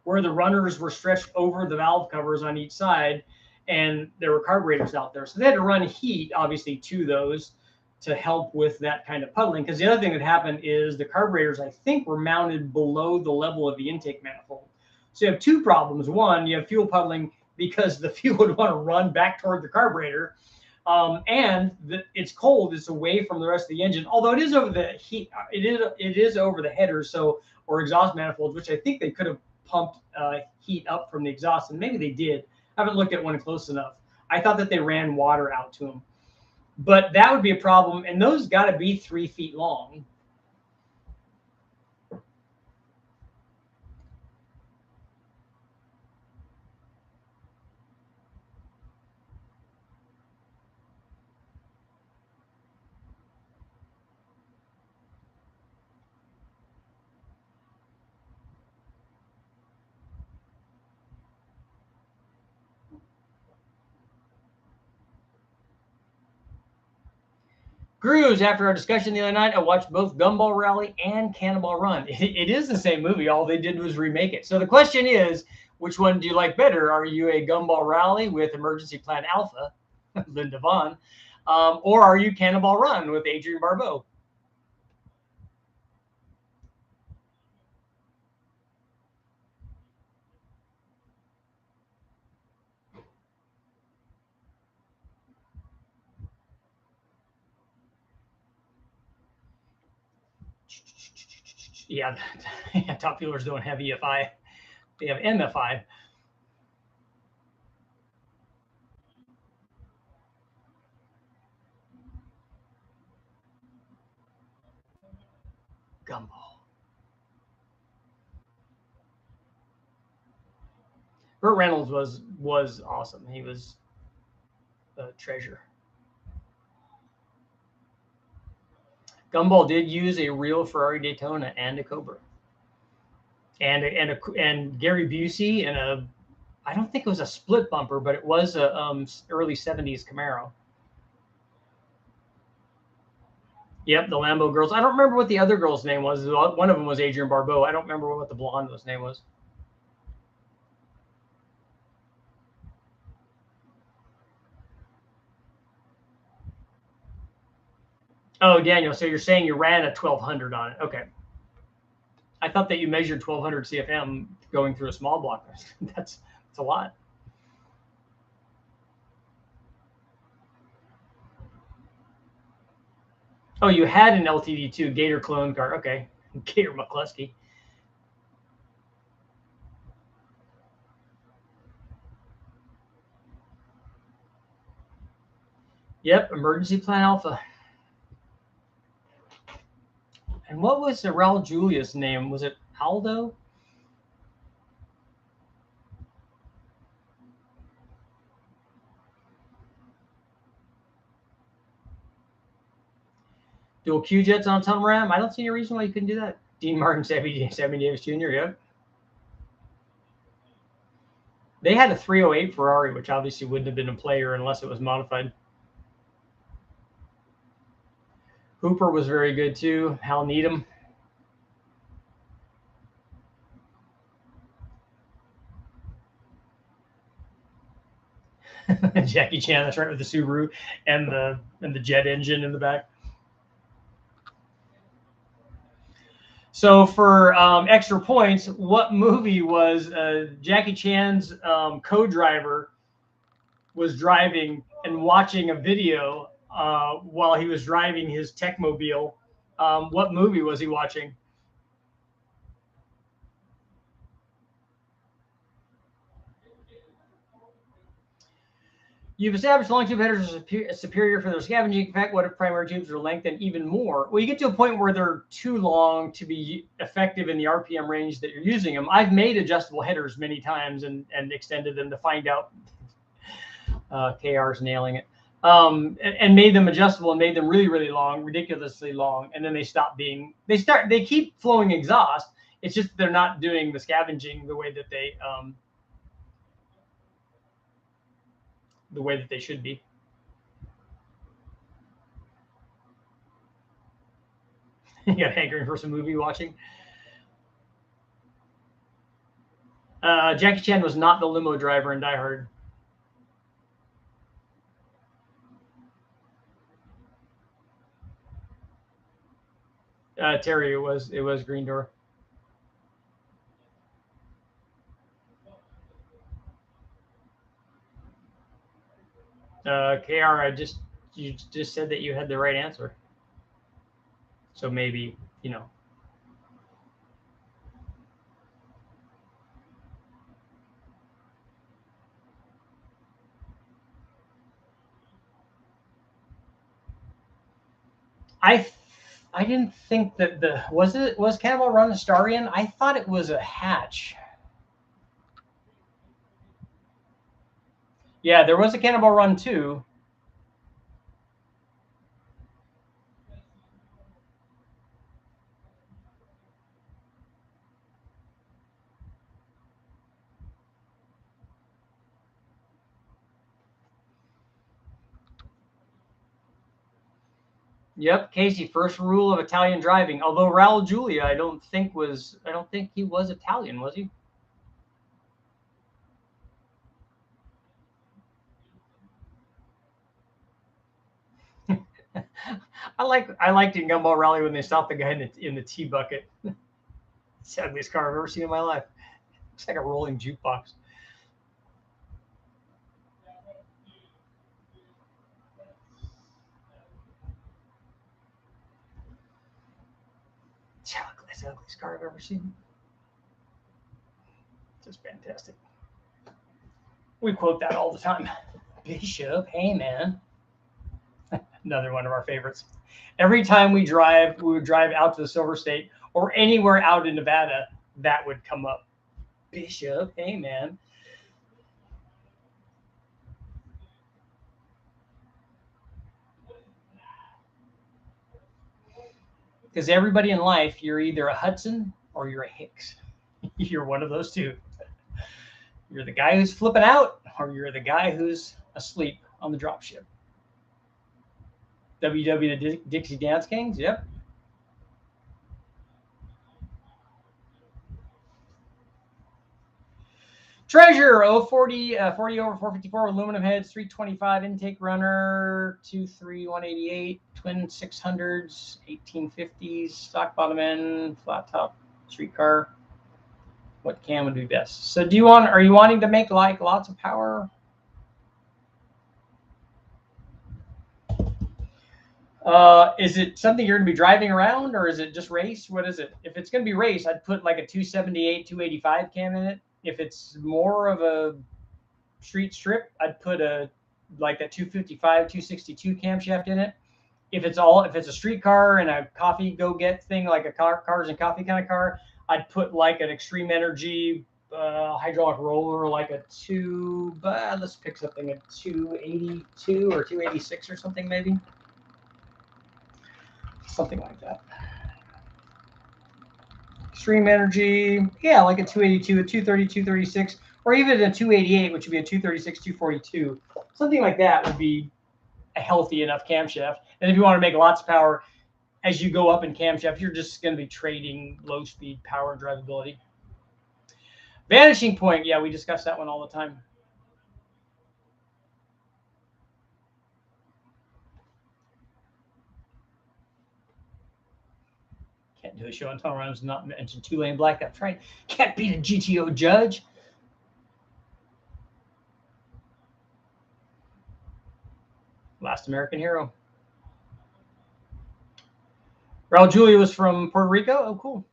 where the runners were stretched over the valve covers on each side, and there were carburetors out there. So they had to run heat, obviously, to those to help with that kind of puddling. Because the other thing that happened is the carburetors, I think, were mounted below the level of the intake manifold. So you have two problems. One, you have fuel puddling because the fuel would want to run back toward the carburetor. It's cold. It's away from the rest of the engine. Although it is over the heat, it is over the headers, or exhaust manifolds, which I think they could have pumped heat up from the exhaust, and maybe they did. I haven't looked at one close enough. I thought that they ran water out to them, but that would be a problem. And those got to be 3 feet long. Grooves, after our discussion the other night, I watched both Gumball Rally and Cannonball Run. It is the same movie. All they did was remake it. So the question is, which one do you like better? Are you a Gumball Rally with Emergency Plan Alpha, Linda Vaughn, or are you Cannonball Run with Adrienne Barbeau? Yeah, Top Fuelers don't have EFI. They have MFI. Gumball. Burt Reynolds was awesome. He was a treasure. Gumball did use a real Ferrari Daytona and a Cobra, and Gary Busey and I don't think it was a split bumper, but it was a early 70s Camaro. Yep, the Lambo girls. I don't remember what the other girl's name was. One of them was Adrienne Barbeau. I don't remember what the blonde name was. Oh, Daniel, so you're saying you ran a 1200 on it. Okay. I thought that you measured 1200 CFM going through a small block. That's a lot. Oh, you had an LTD2 Gator clone car. Okay. Gator McCluskey. Yep, Emergency Plan Alpha. And what was the Raul Julia's name? Was it Aldo? Dual Q jets on a tunnel ram? I don't see any reason why you couldn't do that. Dean Martin, Sammy Davis Jr., yep. They had a 308 Ferrari, which obviously wouldn't have been a player unless it was modified. Hooper was very good too. Hal Needham. Jackie Chan, that's right, with the Subaru and the jet engine in the back. So for extra points, what movie was Jackie Chan's co-driver was driving and watching a video while he was driving his Techmobile? What movie was he watching? You've established long tube headers are superior for their scavenging effect. What if primary tubes are lengthened even more? Well, you get to a point where they're too long to be effective in the RPM range that you're using them. I've made adjustable headers many times and extended them to find out. KR's nailing it. And made them adjustable and made them really, really long, ridiculously long. And then they stop being, they keep flowing exhaust. It's just they're not doing the scavenging the way that they should be. You got hankering for some movie watching. Jackie Chan was not the limo driver in Die Hard. Terry, it was Green Door. KR, you just said that you had the right answer. So maybe, you know. I didn't think that was Cannonball Run a Starion? I thought it was a hatch. Yeah, there was a Cannonball Run too. Yep, Casey. First rule of Italian driving. Although Raul Julia, I don't think he was Italian, was he? I liked in Gumball Rally when they stopped the guy in the tea bucket. It's the ugliest car I've ever seen in my life. Looks like a rolling jukebox. It's the ugliest car I've ever seen. Just fantastic. We quote that all the time. Bishop, hey man. Another one of our favorites. Every time we would drive out to the Silver State or anywhere out in Nevada, that would come up. Bishop, hey man. Because everybody in life, you're either a Hudson or you're a Hicks. You're one of those two. You're the guy who's flipping out, or you're the guy who's asleep on the dropship. WW to Dixie Dance Kings, yep. Treasure 040 40 over 454 aluminum heads, 325 intake runner, 23188 twin 600s, 1850s, stock bottom end, flat top streetcar. What cam would be best? So are you wanting to make like lots of power? Is it something you're going to be driving around, or is it just race? What is it? If it's going to be race, I'd put like a 278, 285 cam in it. If it's more of a street strip, I'd put like a 255, 262 camshaft in it. If it's a street car and a coffee go get thing, like a cars and coffee kind of car, I'd put like an extreme energy hydraulic roller, like a let's pick something, a 282 or 286 or something, maybe. Something like that. Extreme energy, yeah, like a 282, a 230, 236, or even a 288, which would be a 236, 242. Something like that would be a healthy enough camshaft. And if you want to make lots of power as you go up in camshaft, you're just going to be trading low speed power and drivability. Vanishing point, yeah, we discuss that one all the time. Can't do a show and tell around, not mentioned 2-lane black. That's right. Can't beat a GTO judge. Last American hero. Raul Julia was from Puerto Rico. Oh, cool.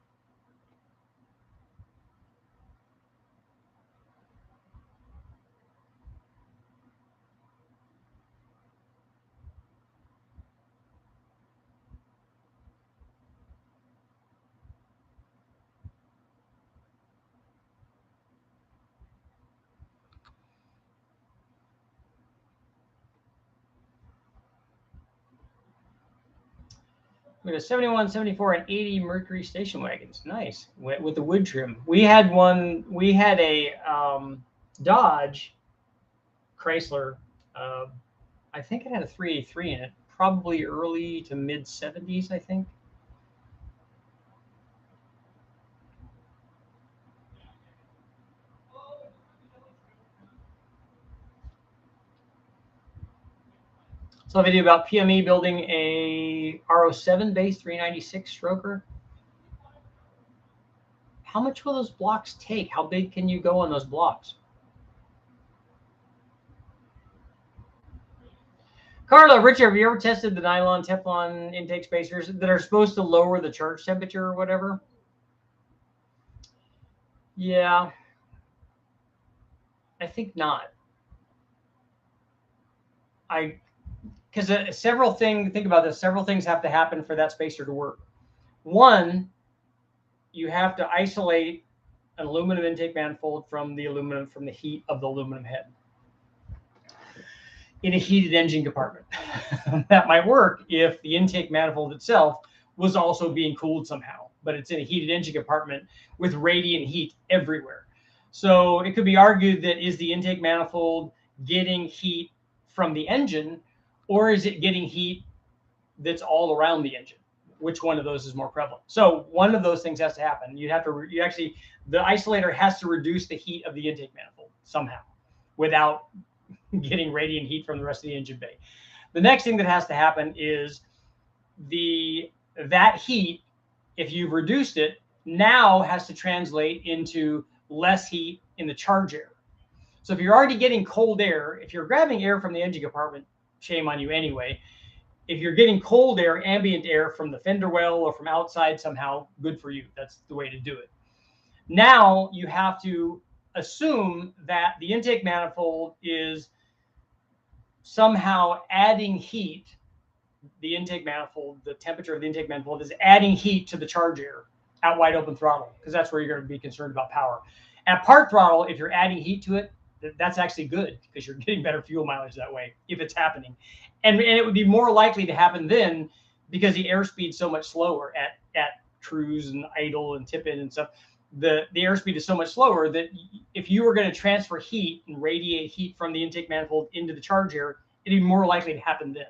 We have 71, 74, and 80 Mercury station wagons. Nice. With the wood trim. We had one. We had a Dodge Chrysler. I think it had a 383 in it. Probably early to mid 70s, I think. So a video about PME building a R07 base 396 stroker. How much will those blocks take? How big can you go on those blocks? Carla, Richard, have you ever tested the nylon Teflon intake spacers that are supposed to lower the charge temperature or whatever? Yeah, I think not. Because several things, think about this, several things have to happen for that spacer to work. One, you have to isolate an aluminum intake manifold from the heat of the aluminum head in a heated engine compartment. That might work if the intake manifold itself was also being cooled somehow, but it's in a heated engine compartment with radiant heat everywhere. So it could be argued that is the intake manifold getting heat from the engine, or is it getting heat that's all around the engine? Which one of those is more prevalent? So one of those things has to happen. The isolator has to reduce the heat of the intake manifold somehow without getting radiant heat from the rest of the engine bay. The next thing that has to happen is that heat, if you've reduced it, now has to translate into less heat in the charge air. So if you're already getting cold air, if you're grabbing air from the engine compartment, shame on you anyway. If you're getting cold air, ambient air from the fender well or from outside somehow, good for you. That's the way to do it. Now you have to assume that the intake manifold is somehow adding heat. The intake manifold, the temperature of the intake manifold is adding heat to the charge air at wide open throttle, because that's where you're going to be concerned about power. At part throttle, if you're adding heat to it, that's actually good because you're getting better fuel mileage that way if it's happening. And it would be more likely to happen then because the airspeed's so much slower at cruise and idle and tip in and stuff. The airspeed is so much slower that if you were going to transfer heat and radiate heat from the intake manifold into the charge air, it'd be more likely to happen then.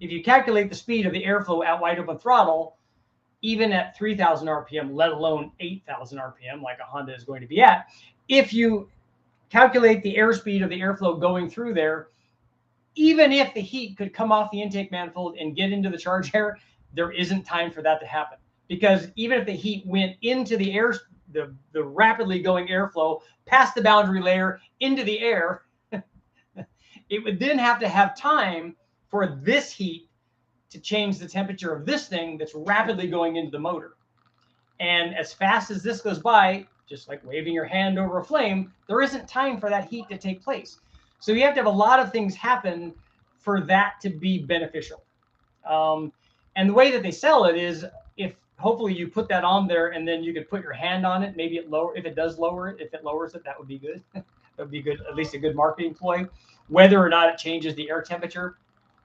If you calculate the speed of the airflow at wide open throttle, even at 3,000 RPM, let alone 8,000 RPM, like a Honda is going to be at, if you calculate the airspeed of the airflow going through there. Even if the heat could come off the intake manifold and get into the charge air, there isn't time for that to happen. Because even if the heat went into the air, the rapidly going airflow past the boundary layer into the air, it would then have to have time for this heat to change the temperature of this thing that's rapidly going into the motor. And as fast as this goes by, just like waving your hand over a flame, there isn't time for that heat to take place. So you have to have a lot of things happen for that to be beneficial. And the way that they sell it is, if hopefully you put that on there and then you could put your hand on it, maybe it lower, if it does lower it, if it lowers it, that would be good. That would be good, at least a good marketing ploy. Whether or not it changes the air temperature,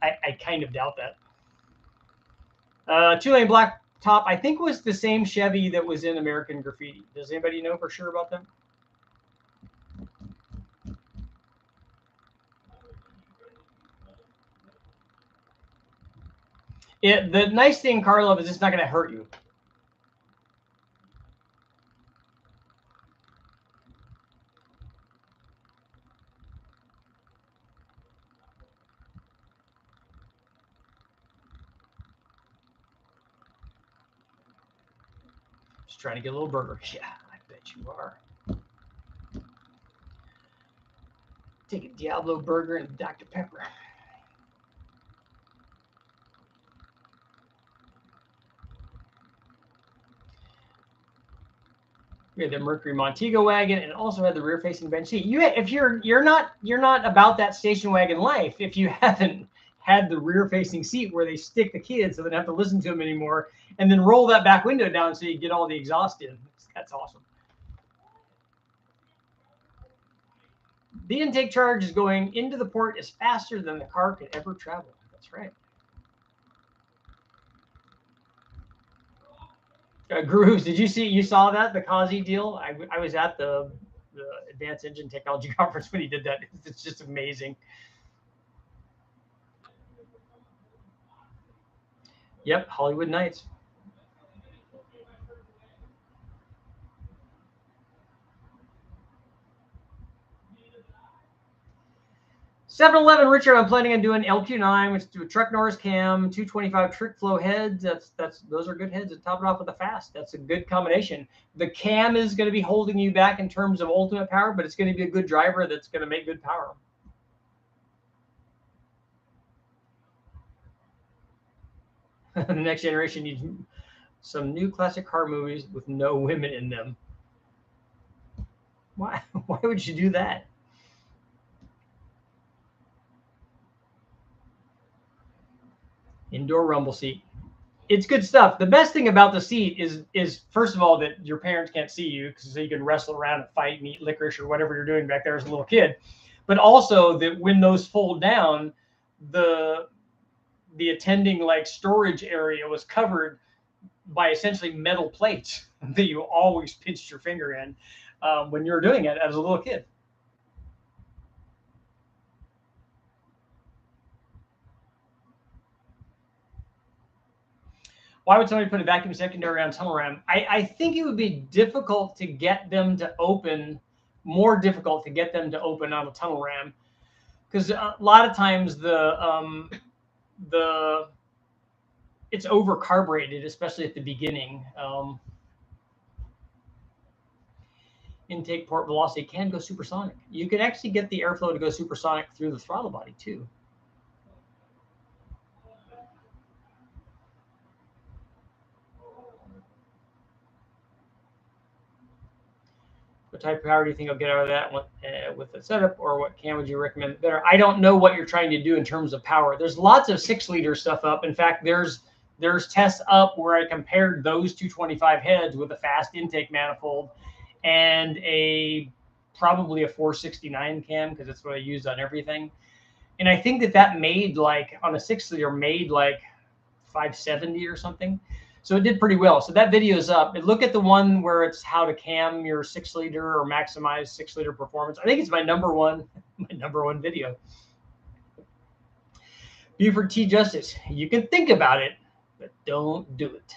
I kind of doubt that. 2-lane black top, I think, was the same Chevy that was in American Graffiti. Does anybody know for sure about that? The nice thing, Karlov, is it's not going to hurt you. Just trying to get a little burger. Yeah, I bet you are. Take a Diablo burger and Dr. Pepper. We had the Mercury Montego wagon, and also had the rear-facing bench seat. If you're not about that station wagon life, if you haven't had the rear-facing seat where they stick the kids so they don't have to listen to them anymore, and then roll that back window down so you get all the exhaust in, that's awesome. The intake charge is going into the port is faster than the car could ever travel. That's right. Grooves, you saw that, the Kazi deal? I was at the Advanced Engine Technology Conference when he did that. It's just amazing. Yep, Hollywood Nights. $7-11, Richard. I'm planning on doing LQ9, which do a truck Norris cam, 225 trick flow heads. Those are good heads. To top it off with a fast. That's a good combination. The cam is going to be holding you back in terms of ultimate power, but it's going to be a good driver that's going to make good power. The next generation needs some new classic car movies with no women in them. Why? Why would you do that? Indoor rumble seat. It's good stuff. The best thing about the seat is first of all that your parents can't see you, so you can wrestle around and fight and eat licorice or whatever you're doing back there as a little kid. But also that when those fold down, the attending like storage area was covered by essentially metal plates that you always pinched your finger in when you were doing it as a little kid. Why would somebody put a vacuum secondary on tunnel ram? I think it would be difficult to get them to open, more difficult to get them to open on a tunnel ram, because a lot of times it's over carbureted, especially at the beginning. Intake port velocity can go supersonic. You can actually get the airflow to go supersonic through the throttle body too. What type of power do you think I'll get out of that with the setup, or what cam would you recommend better? I don't know what you're trying to do in terms of power. There's lots of 6-liter stuff up. In fact, there's tests up where I compared those 225 heads with a fast intake manifold and probably a 469 cam, because that's what I use on everything. And I think that made, like, on a 6-liter, made like 570 or something. So it did pretty well. So that video is up. And look at the one where it's how to cam your 6-liter or maximize 6-liter performance. I think it's my number one video. Buford T. Justice. You can think about it, but don't do it.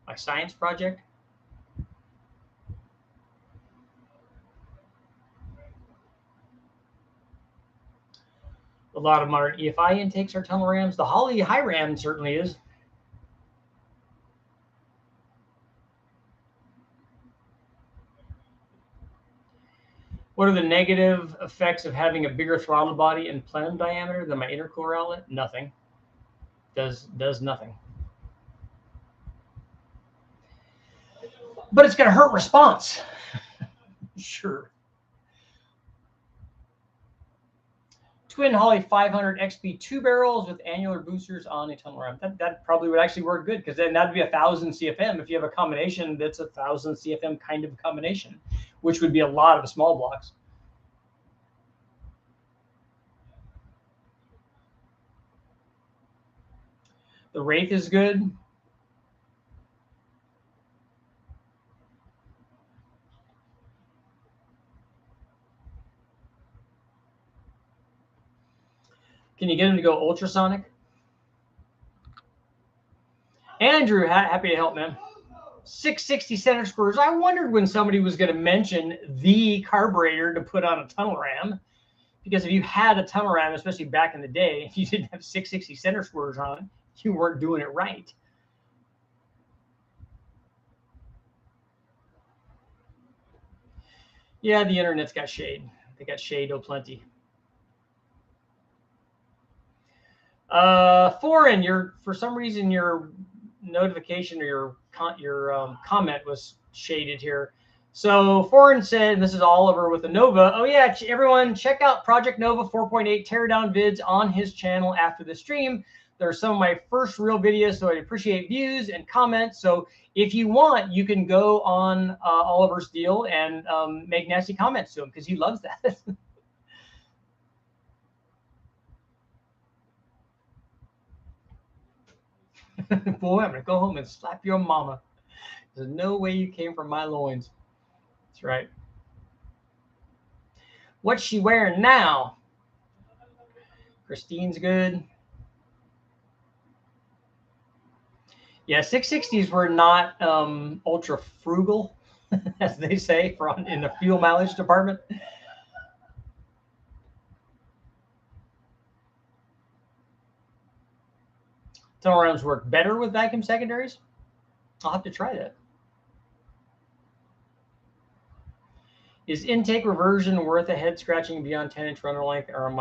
My science project. A lot of modern EFI intakes are tunnel rams. The HOLLEY high ram certainly is. What are the negative effects of having a bigger throttle body and plenum diameter than my intercooler outlet? Nothing. Does nothing. But it's going to hurt response. Sure. Twin HOLLEY 500 XP 2 barrels with annular boosters on a tunnel ram. That probably would actually work good, because then that'd be 1,000 CFM. If you have a combination that's 1,000 CFM kind of combination, which would be a lot of small blocks. The Wraith is good. Can you get them to go ultrasonic? Andrew, happy to help, man. 660 center squares. I wondered when somebody was going to mention the carburetor to put on a tunnel ram, because if you had a tunnel ram, especially back in the day, if you didn't have 660 center squares on it, you weren't doing it right. Yeah, the internet's got shade. They got shade plenty. Foreign, for some reason your notification or your comment was shaded here. So Foreign said, and this is Oliver with the Nova. Oh yeah, everyone check out Project Nova 4.8 teardown vids on his channel after the stream. They're some of my first real videos, so I appreciate views and comments. So if you want, you can go on Oliver's deal and make nasty comments to him, because he loves that. Boy, I'm going to go home and slap your mama. There's no way you came from my loins. That's right. What's she wearing now? Christine's good. Yeah, 660s were not ultra frugal, as they say, in the fuel mileage department. Tunnel rams work better with vacuum secondaries. I'll have to try that. Is intake reversion worth a head scratching beyond 10-inch runner length, or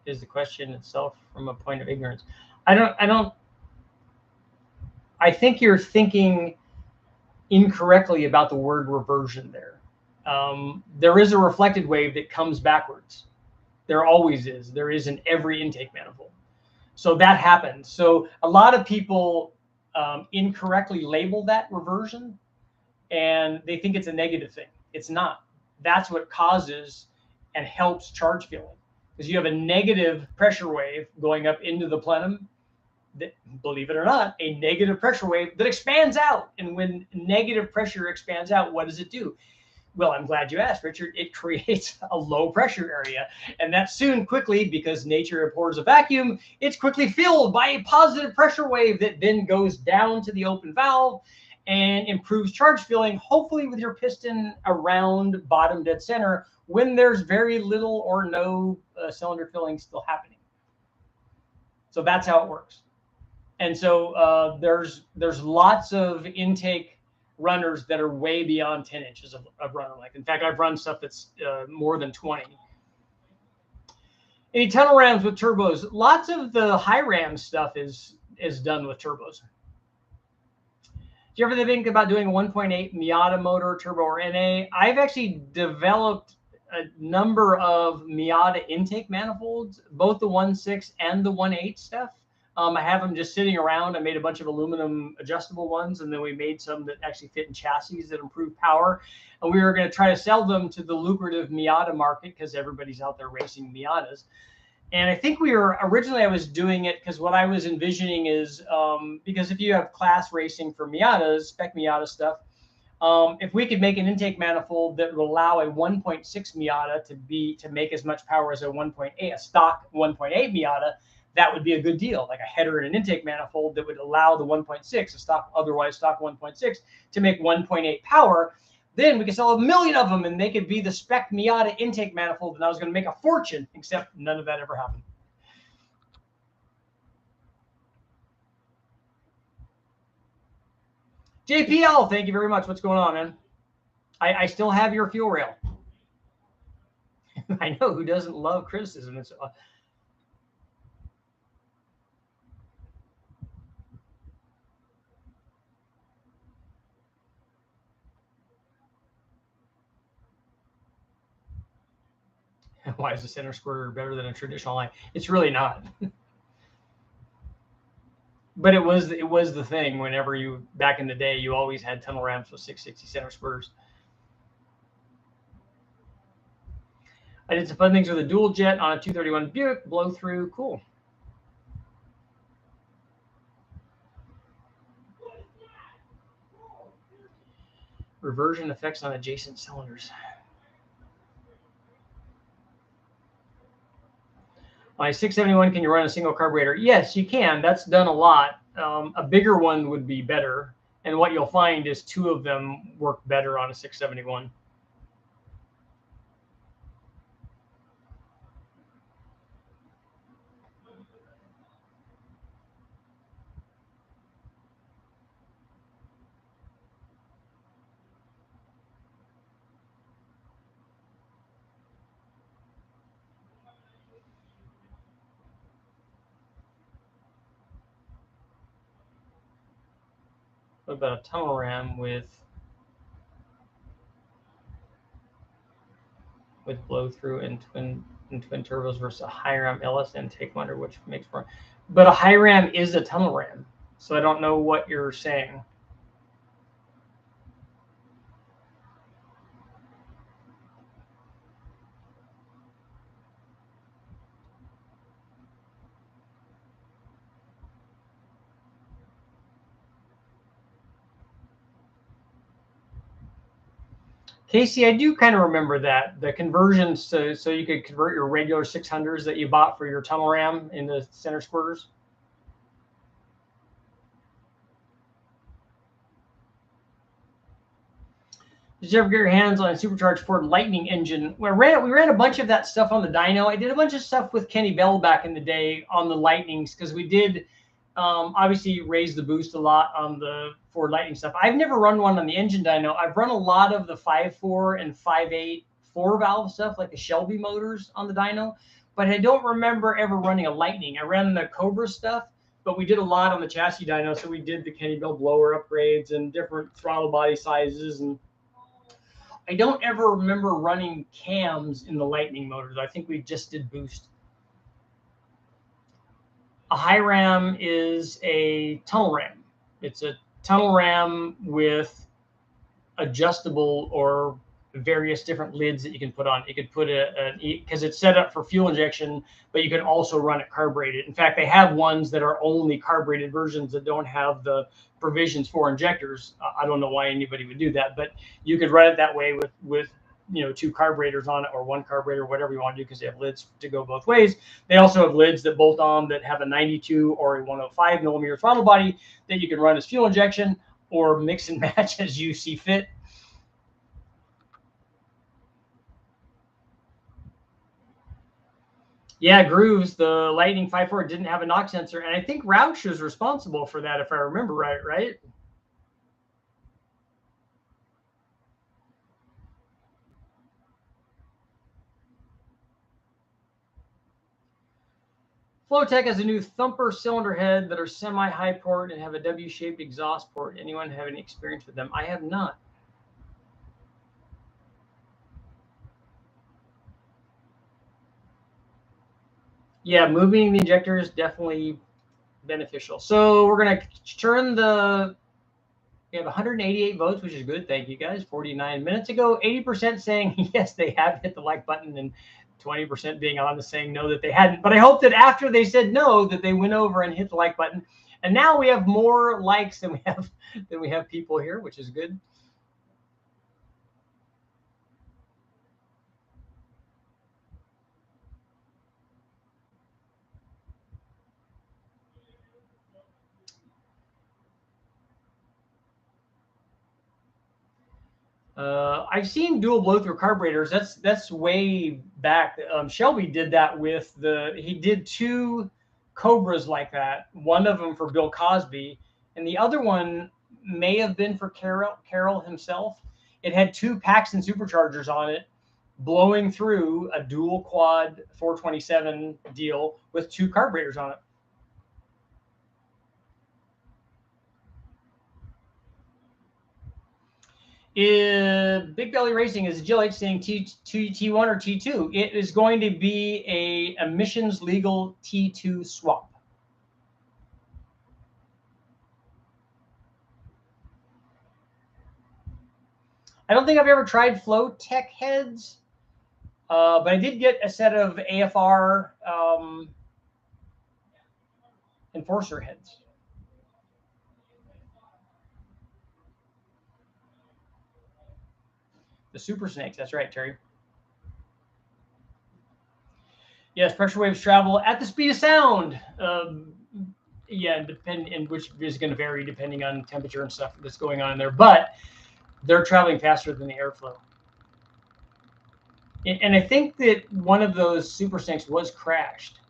is the question itself from a point of ignorance? I think you're thinking incorrectly about the word reversion there. There is a reflected wave that comes backwards. There always is. There is in every intake manifold. So that happens. So a lot of people incorrectly label that reversion, and they think it's a negative thing. It's not. That's what causes and helps charge filling, because you have a negative pressure wave going up into the plenum. That, believe it or not, a negative pressure wave that expands out. And when negative pressure expands out, what does it do? Well, I'm glad you asked, Richard. It creates a low pressure area. And that soon, quickly, because nature abhors a vacuum, it's quickly filled by a positive pressure wave that then goes down to the open valve and improves charge filling, hopefully with your piston around bottom dead center when there's very little or no cylinder filling still happening. So that's how it works. And so there's lots of intake runners that are way beyond 10 inches of runner length. In fact, I've run stuff that's more than 20. Any tunnel rams with turbos? Lots of the high ram stuff is done with turbos. Do you ever think about doing a 1.8 Miata motor, turbo or NA? I've actually developed a number of Miata intake manifolds, both the 1.6 and the 1.8 stuff. I have them just sitting around. I made a bunch of aluminum adjustable ones, and then we made some that actually fit in chassis that improve power. And we were going to try to sell them to the lucrative Miata market, because everybody's out there racing Miatas. And I think originally I was doing it because what I was envisioning is, because if you have class racing for Miatas, spec Miata stuff, if we could make an intake manifold that would allow a 1.6 Miata to make as much power as a stock 1.8 Miata, that would be a good deal, like a header and an intake manifold that would allow the 1.6, a stock, otherwise stock 1.6, to make 1.8 power. Then we could sell 1 million of them, and they could be the spec Miata intake manifold, and I was going to make a fortune, except none of that ever happened. JPL, thank you very much. What's going on, man? I still have your fuel rail. I know, who doesn't love criticism? It's why is the center squirter better than a traditional line? It's really not. But it was the thing whenever you, back in the day, you always had tunnel ramps with 660 center squirters. I did some fun things with a dual jet on a 231 Buick, blow through, cool. Reversion effects on adjacent cylinders. My 671, can you run a single carburetor? Yes, you can. That's done a lot. A bigger one would be better. And what you'll find is 2 of them work better on a 671. What about a tunnel ram with blow through and twin turbos versus a high ram LS intake? Wonder which makes more. But a high ram is a tunnel ram, so I don't know what you're saying. Casey, I do kind of remember that, the conversions, so you could convert your regular 600s that you bought for your tunnel ram into center squirters. Did you ever get your hands on a supercharged Ford Lightning engine? We ran a bunch of that stuff on the dyno. I did a bunch of stuff with Kenny Bell back in the day on the Lightnings, because we did obviously raise the boost a lot on the Ford Lightning stuff. I've never run one on the engine dyno. I've run a lot of the 5.4 and 5.8 4-valve stuff, like the Shelby motors on the dyno, but I don't remember ever running a Lightning. I ran the Cobra stuff, but we did a lot on the chassis dyno. So we did the Kenny Bell blower upgrades and different throttle body sizes, and I don't ever remember running cams in the Lightning motors. I think we just did boost. A high ram is a tunnel ram. It's a tunnel ram with adjustable or various different lids that you can put on. You could put because it's set up for fuel injection, but you can also run it carbureted. In fact, they have ones that are only carbureted versions that don't have the provisions for injectors. I don't know why anybody would do that, but you could run it that way with 2 carburetors on it, or 1 carburetor, whatever you want to do, because they have lids to go both ways. They also have lids that bolt on that have a 92 or a 105 millimeter throttle body that you can run as fuel injection or mix and match as you see fit. Yeah, Grooves, the Lightning 5.4 didn't have a knock sensor, and I think Roush was responsible for that, if I remember right? Flowtech has a new thumper cylinder head that are semi-high port and have a W-shaped exhaust port. Anyone have any experience with them? I have not. Yeah, moving the injector is definitely beneficial. So we're going to turn we have 188 votes, which is good. Thank you, guys. 49 minutes ago, 80% saying yes, they have hit the like button, and 20% being honest saying no, that they hadn't. But I hope that after they said no, that they went over and hit the like button. And now we have more likes than we have people here, which is good. I've seen dual blow-through carburetors. That's way back. Shelby did that with he did 2 Cobras like that. One of them for Bill Cosby, and the other one may have been for Carroll himself. It had 2 Paxton superchargers on it, blowing through a dual quad 427 deal with 2 carburetors on it. Big Belly Racing is GLH saying T1 or T2. It is going to be a emissions legal T2 swap. I don't think I've ever tried Flow Tech heads, but I did get a set of AFR Enforcer heads. The Super Snakes. That's right, Terry. Yes, pressure waves travel at the speed of sound. Yeah, and which is going to vary depending on temperature and stuff that's going on in there. But they're traveling faster than the airflow. And I think that one of those Super Snakes was crashed.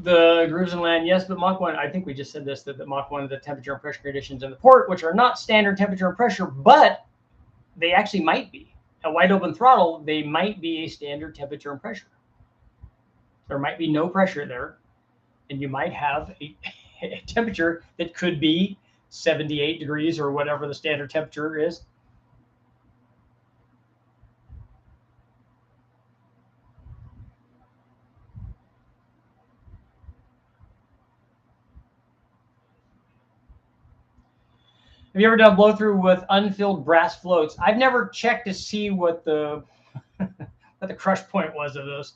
The grooves and land, yes, but Mach 1, I think we just said this, that the Mach 1, the temperature and pressure conditions in the port, which are not standard temperature and pressure, but they actually might be. A wide open throttle, they might be a standard temperature and pressure. There might be no pressure there, and you might have a temperature that could be 78 degrees or whatever the standard temperature is. Have you ever done blow through with unfilled brass floats? I've never checked to see what the what the crush point was of those.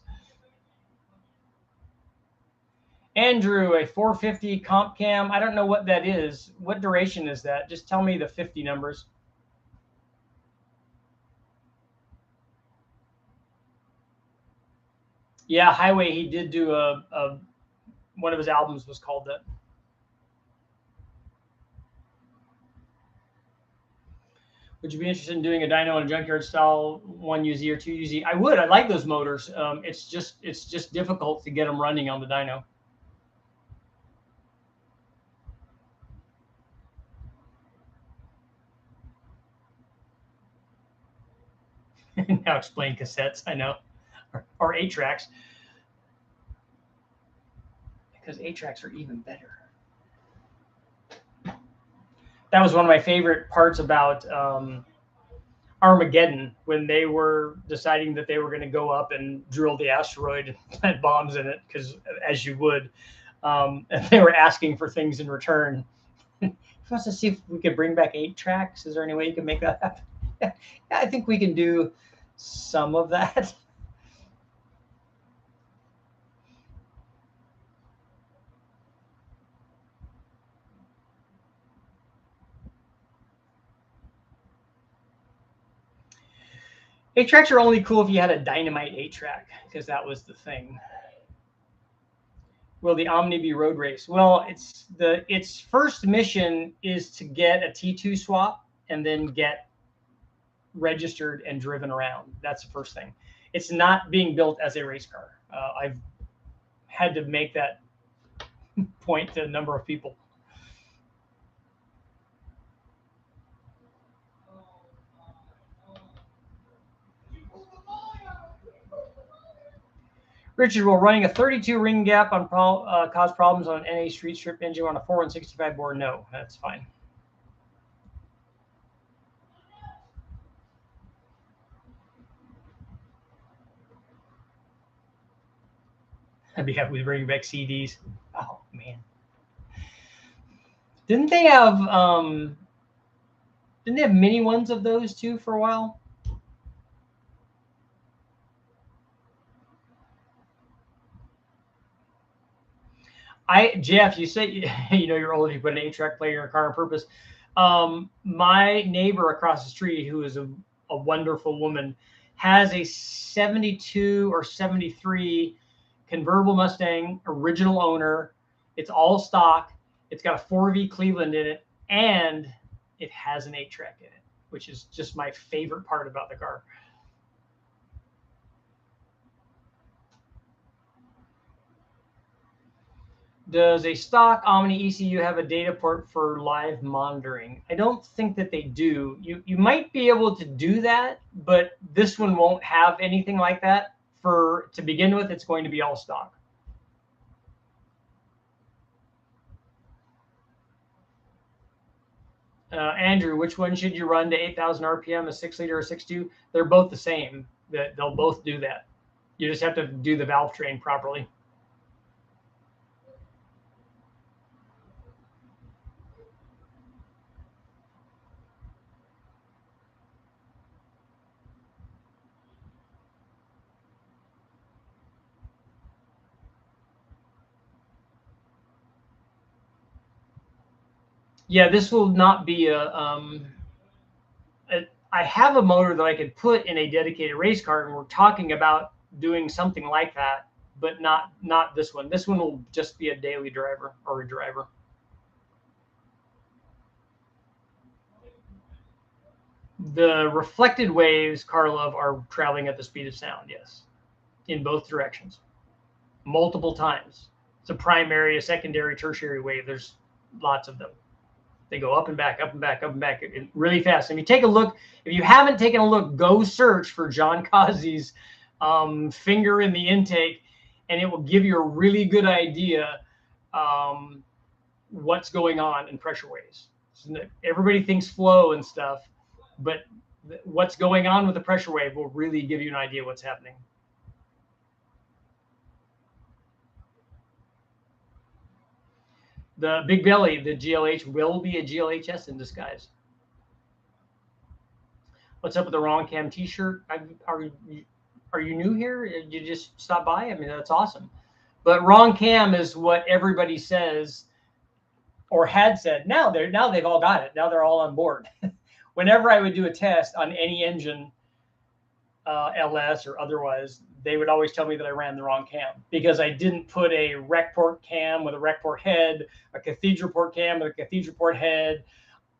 Andrew, a 450 comp cam. I don't know what that is. What duration is that? Just tell me the 50 numbers. Yeah, Highway. He did do one of his albums was called that. Would you be interested in doing a dyno and a junkyard style 1UZ or 2UZ? I would. I like those motors. It's just difficult to get them running on the dyno. Now explain cassettes. I know, or 8-tracks, because 8-tracks are even better. That was one of my favorite parts about Armageddon, when they were deciding that they were going to go up and drill the asteroid and plant bombs in it, because as you would, and they were asking for things in return. He wants to see if we could bring back 8-tracks. Is there any way you can make that happen? Yeah, I think we can do some of that. 8-tracks are only cool if you had a dynamite 8-track, because that was the thing. Will the Omni be road race? Well, its first mission is to get a T2 swap and then get registered and driven around. That's the first thing. It's not being built as a race car. I've had to make that point to a number of people. Richard, will running a 32 ring gap on cause problems on an NA street strip engine on a 4165 bore? No, that's fine. I'd be happy with bringing back CDs. Oh man, didn't they have mini ones of those too for a while? Jeff, you say you're old. You put an 8-track player in your car on purpose. My neighbor across the street, who is a wonderful woman, has a 72 or 73 convertible Mustang, original owner. It's all stock. It's got a 4V Cleveland in it, and it has an 8-track in it, which is just my favorite part about the car. Does a stock Omni ECU have a data port for live monitoring? I don't think that they do. You might be able to do that, but this one won't have anything like that. To begin with, it's going to be all stock. Andrew, which one should you run to 8,000 RPM, a 6-liter or 6.2? They're both the same. They'll both do that. You just have to do the valve train properly. Yeah, this will not be I have a motor that I could put in a dedicated race car, and we're talking about doing something like that, but not this one. This one will just be a daily driver or a driver. The reflected waves, Karlov, are traveling at the speed of sound, yes, in both directions, multiple times. It's a primary, a secondary, tertiary wave. There's lots of them. They go up and back, up and back, up and back, really fast. If you take a look, if you haven't taken a look, go search for John Kazi's finger in the intake, and it will give you a really good idea what's going on in pressure waves. So everybody thinks flow and stuff, but what's going on with the pressure wave will really give you an idea what's happening. The Big Belly, the GLH, will be a GLHS in disguise. What's up with the wrong cam T-shirt? Are you new here? You just stopped by? I mean, that's awesome. But wrong cam is what everybody says or had said. Now they've all got it. Now they're all on board. Whenever I would do a test on any engine, LS or otherwise, they would always tell me that I ran the wrong cam because I didn't put a rec port cam with a rec port head, a cathedral port cam with a cathedral port head,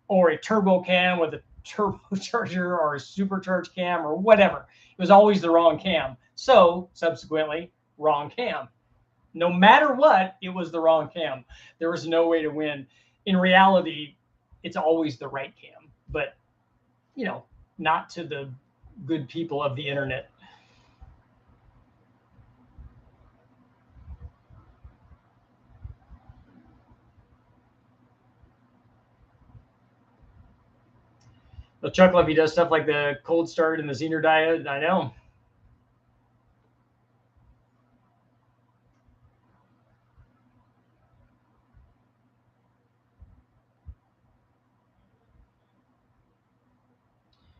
or a turbo cam with a turbocharger or a supercharged cam or whatever. It was always the wrong cam. So subsequently, wrong cam. No matter what, it was the wrong cam. There was no way to win. In reality, it's always the right cam, but not to the good people of the internet. The Chuck Levy does stuff like the cold start and the Zener diode. I know.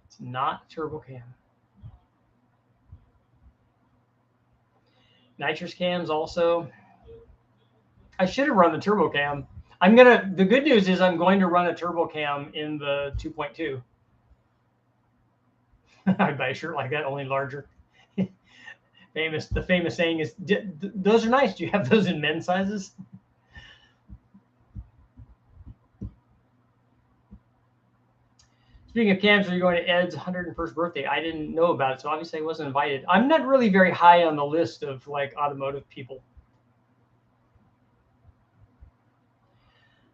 It's not turbo cam. Nitrous cams also. I should have run the turbo cam. The good news is I'm going to run a turbo cam in the 2.2. I'd buy a shirt like that, only larger. The famous saying is, those are nice. Do you have those in men's sizes? Speaking of cams, are you going to Ed's 101st birthday? I didn't know about it, so obviously I wasn't invited. I'm not really very high on the list of like automotive people.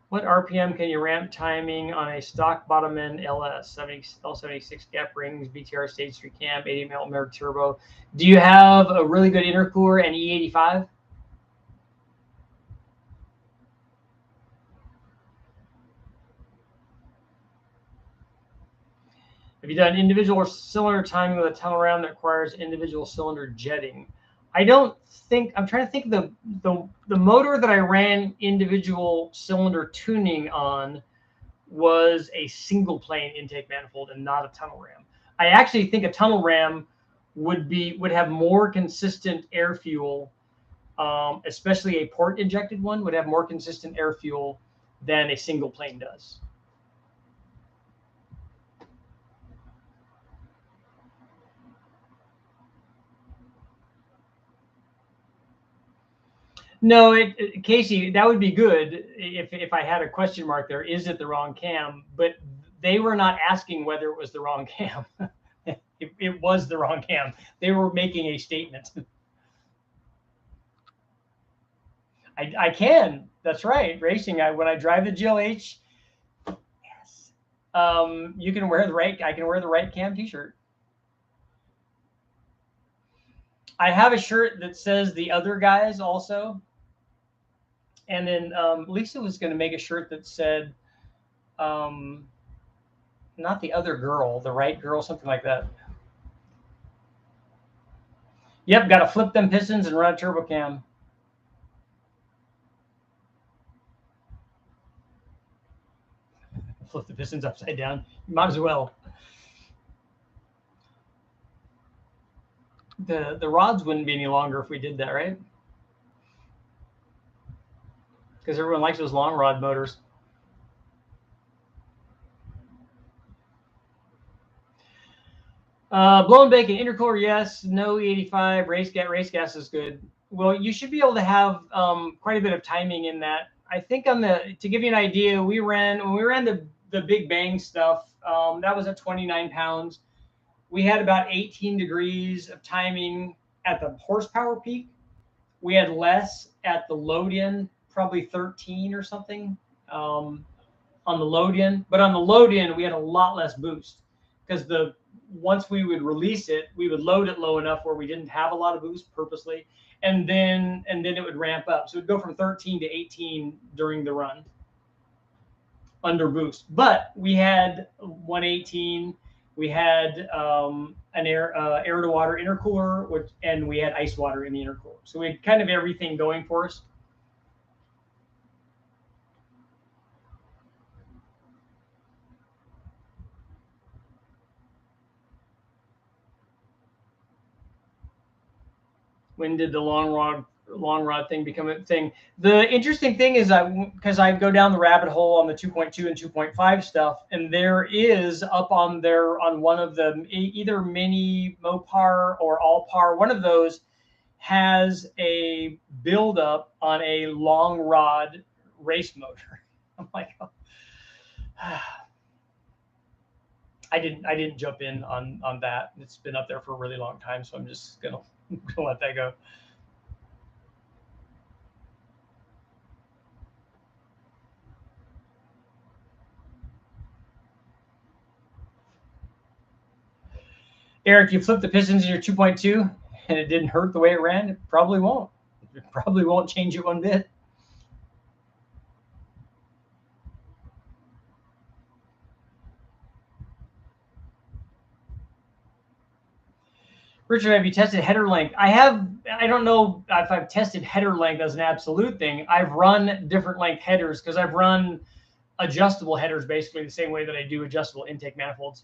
What RPM can you ramp timing on a stock bottom end LS, L76 gap rings, BTR stage 3 cam, 80 mm turbo? Do you have a really good intercooler and E85? Have you done individual or cylinder timing with a tunnel ram that requires individual cylinder jetting? I don't think, I'm trying to think of the motor that I ran individual cylinder tuning on was a single plane intake manifold and not a tunnel ram. I actually think a tunnel ram would have more consistent air fuel, especially a port injected one would have more consistent air fuel than a single plane does. No, Casey, that would be good if I had a question mark there. Is it the wrong cam? But they were not asking whether it was the wrong cam. It was the wrong cam. They were making a statement. I can. That's right. Racing. When I drive the GLH, yes. You can wear the right. I can wear the right cam T-shirt. I have a shirt that says the other guys also. And then Lisa was going to make a shirt that said, not the other girl, the right girl, something like that. Yep, got to flip them pistons and run a turbo cam. Flip the pistons upside down. You might as well. The rods wouldn't be any longer if we did that, right? Because everyone likes those long rod motors. Blown bacon, intercooler, yes. No E85. Race gas is good. Well, you should be able to have quite a bit of timing in that. I think to give you an idea, when we ran the Big Bang stuff, that was at 29 pounds. We had about 18 degrees of timing at the horsepower peak. We had less at the load in, probably 13 or something on the load in. But on the load in, we had a lot less boost because once we would release it, we would load it low enough where we didn't have a lot of boost purposely, and then it would ramp up. So it'd go from 13 to 18 during the run under boost. But we had 118. We had an air to water intercooler, and we had ice water in the intercooler. So we had kind of everything going for us. When did the long rod thing become a thing? The interesting thing is because I go down the rabbit hole on the 2.2 and 2.5 stuff, and there is up on one of them, either mini Mopar or Allpar, one of those has a buildup on a long rod race motor. I'm like, oh. I didn't jump in on that. It's been up there for a really long time, so I'm just gonna let that go. Eric, you flipped the pistons in your 2.2 and it didn't hurt the way it ran? It probably won't. It probably won't change it one bit. Richard, have you tested header length? I have. I don't know if I've tested header length as an absolute thing. I've run different length headers because I've run adjustable headers basically the same way that I do adjustable intake manifolds.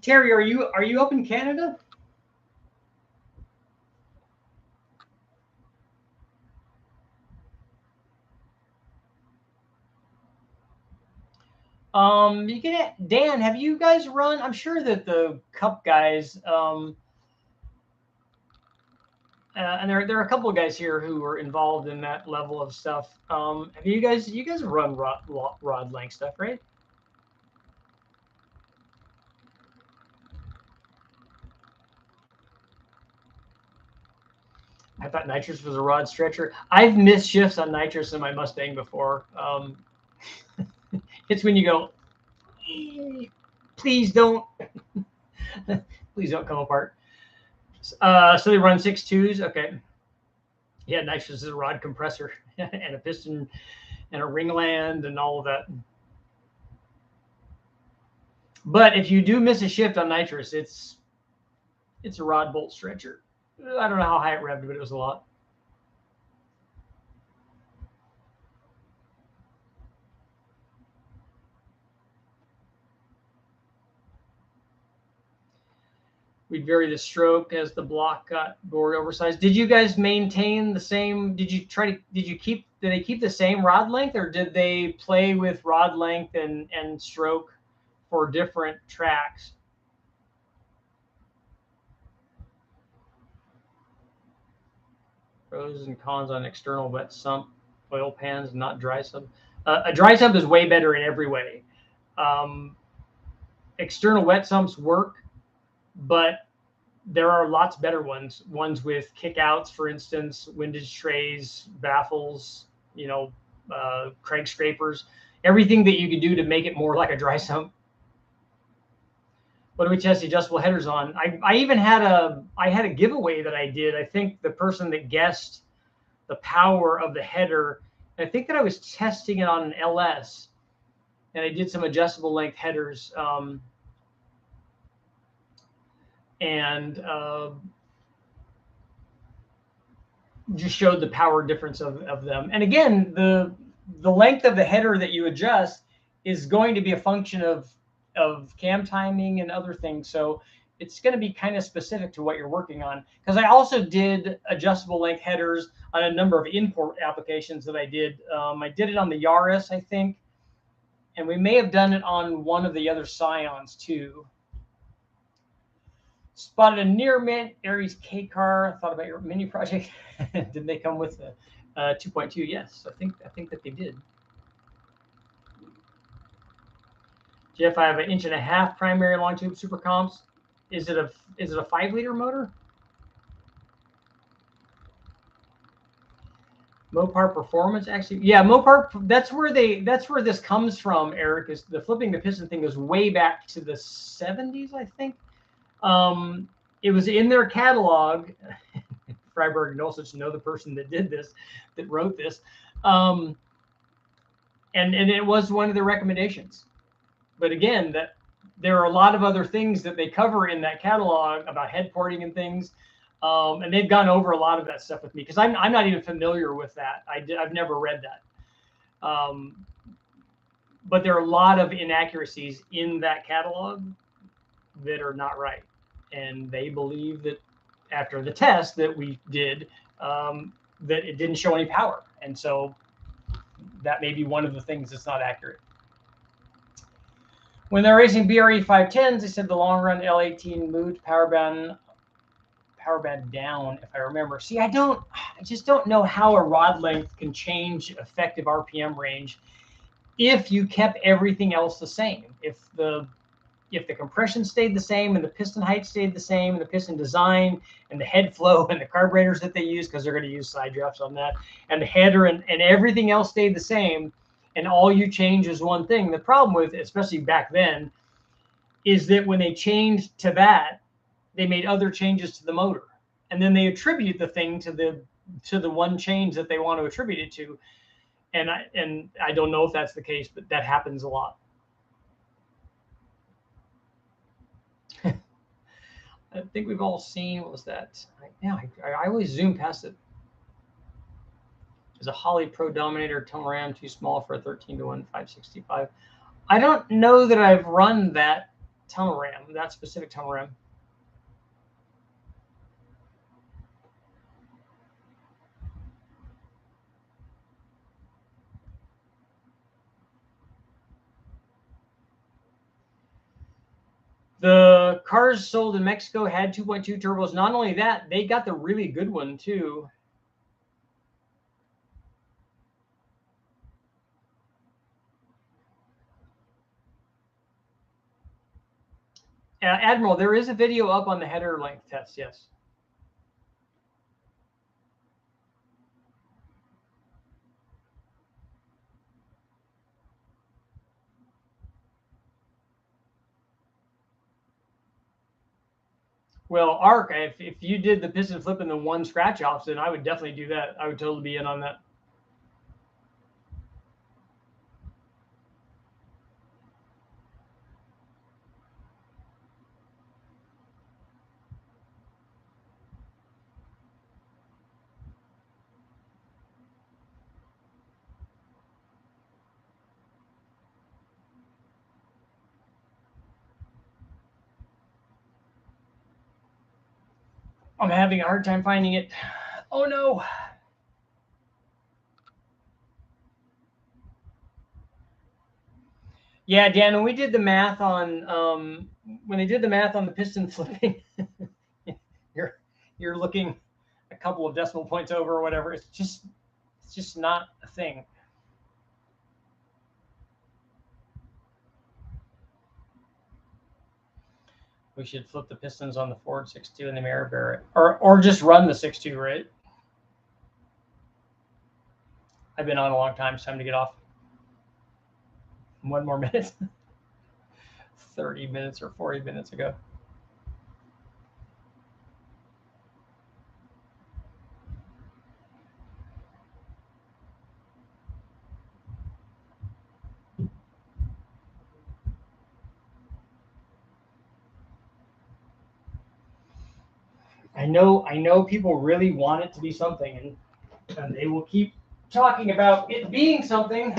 Terry, are you up in Canada? You can Dan. Have you guys run? I'm sure that the Cup guys, and there are a couple of guys here who are involved in that level of stuff. Have you guys run rod length stuff, right? I thought nitrous was a rod stretcher. I've missed shifts on nitrous in my Mustang before. It's when you go, please don't, please don't come apart. So they run 6.2s. Okay. Yeah, nitrous is a rod compressor and a piston and a ringland and all of that. But if you do miss a shift on nitrous, it's a rod bolt stretcher. I don't know how high it revved, but it was a lot. We'd vary the stroke as the block got bored oversized. Did you guys maintain the same? Did you keep? Did they keep the same rod length, or did they play with rod length and stroke for different tracks? Pros and cons on external wet sump oil pans, not dry sump. A dry sump is way better in every way. External wet sumps work, but there are lots better ones. Ones with kickouts, for instance, windage trays, baffles, Craig scrapers, everything that you could do to make it more like a dry sump. What do we test the adjustable headers on? I even had a giveaway that I did. I think the person that guessed the power of the header, I think that I was testing it on an LS, and I did some adjustable length headers, and just showed the power difference of them. And again, the length of the header that you adjust is going to be a function of cam timing and other things. So it's going to be kind of specific to what you're working on. Because I also did adjustable length headers on a number of import applications that I did. I did it on the Yaris, I think, and we may have done it on one of the other Scions too. Spotted a near mint Aries K car. Thought about your mini project. Did they come with the 2.2? Yes, I think that they did. Jeff, I have an 1.5 inch primary long tube super comps. Is it a 5-liter motor? Mopar Performance, actually, yeah, Mopar. That's where this comes from. Eric, is the flipping the piston thing goes way back to the 70s, I think. It was in their catalog. Freiberg and Olsich know the person that did this, that wrote this, and it was one of the recommendations. But again, that there are a lot of other things that they cover in that catalog about head porting and things, and they've gone over a lot of that stuff with me because I'm not even familiar with that. I've never read that, but there are a lot of inaccuracies in that catalog that are not right, and they believe that after the test that we did, that it didn't show any power, and so that may be one of the things that's not accurate. When they're racing BRE 510s, they said the long run L18 moved power band down, if I remember. See, I just don't know how a rod length can change effective RPM range if you kept everything else the same. If the compression stayed the same and the piston height stayed the same and the piston design and the head flow and the carburetors that they use, because they're going to use side drafts on that, and the header and everything else stayed the same, and all you change is one thing. The problem with, especially back then, is that when they changed to that, they made other changes to the motor, and then they attribute the thing to the one change that they want to attribute it to. And I don't know if that's the case, but that happens a lot. I think we've all seen, what was that? Yeah, I always zoom past it. There's a HOLLEY Pro Dominator tunnel ram, too small for a 13-to-1 565. I don't know that I've run that tunnel ram, that specific tunnel ram. The cars sold in Mexico had 2.2 turbos. Not only that, they got the really good one too. Admiral, there is a video up on the header length test, yes. Well, Arc, if you did the piston flip and the one scratch offs, then I would definitely do that. I would totally be in on that. I'm having a hard time finding it. Oh no. Yeah, Dan, when we did the math on when they did the math on the piston flipping, you're looking a couple of decimal points over or whatever. It's just not a thing. We should flip the pistons on the Ford 6.2 and the mirror bearer, or just run the 6.2, right? I've been on a long time. It's time to get off. One more minute. 30 minutes or 40 minutes ago. I know people really want it to be something, and they will keep talking about it being something.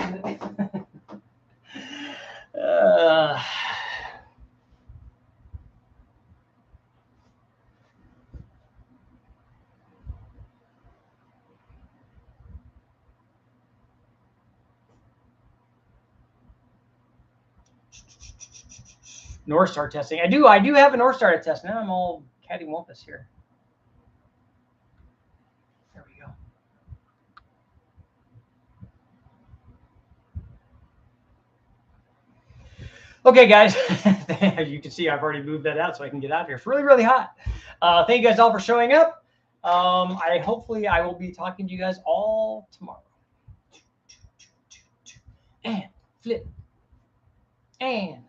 North Star testing. I do have a North Star to test. Now I'm all cattywampus here. There we go. Okay, guys. As you can see, I've already moved that out so I can get out of here. It's really, really hot. Thank you guys all for showing up. Hopefully I will be talking to you guys all tomorrow. And flip. And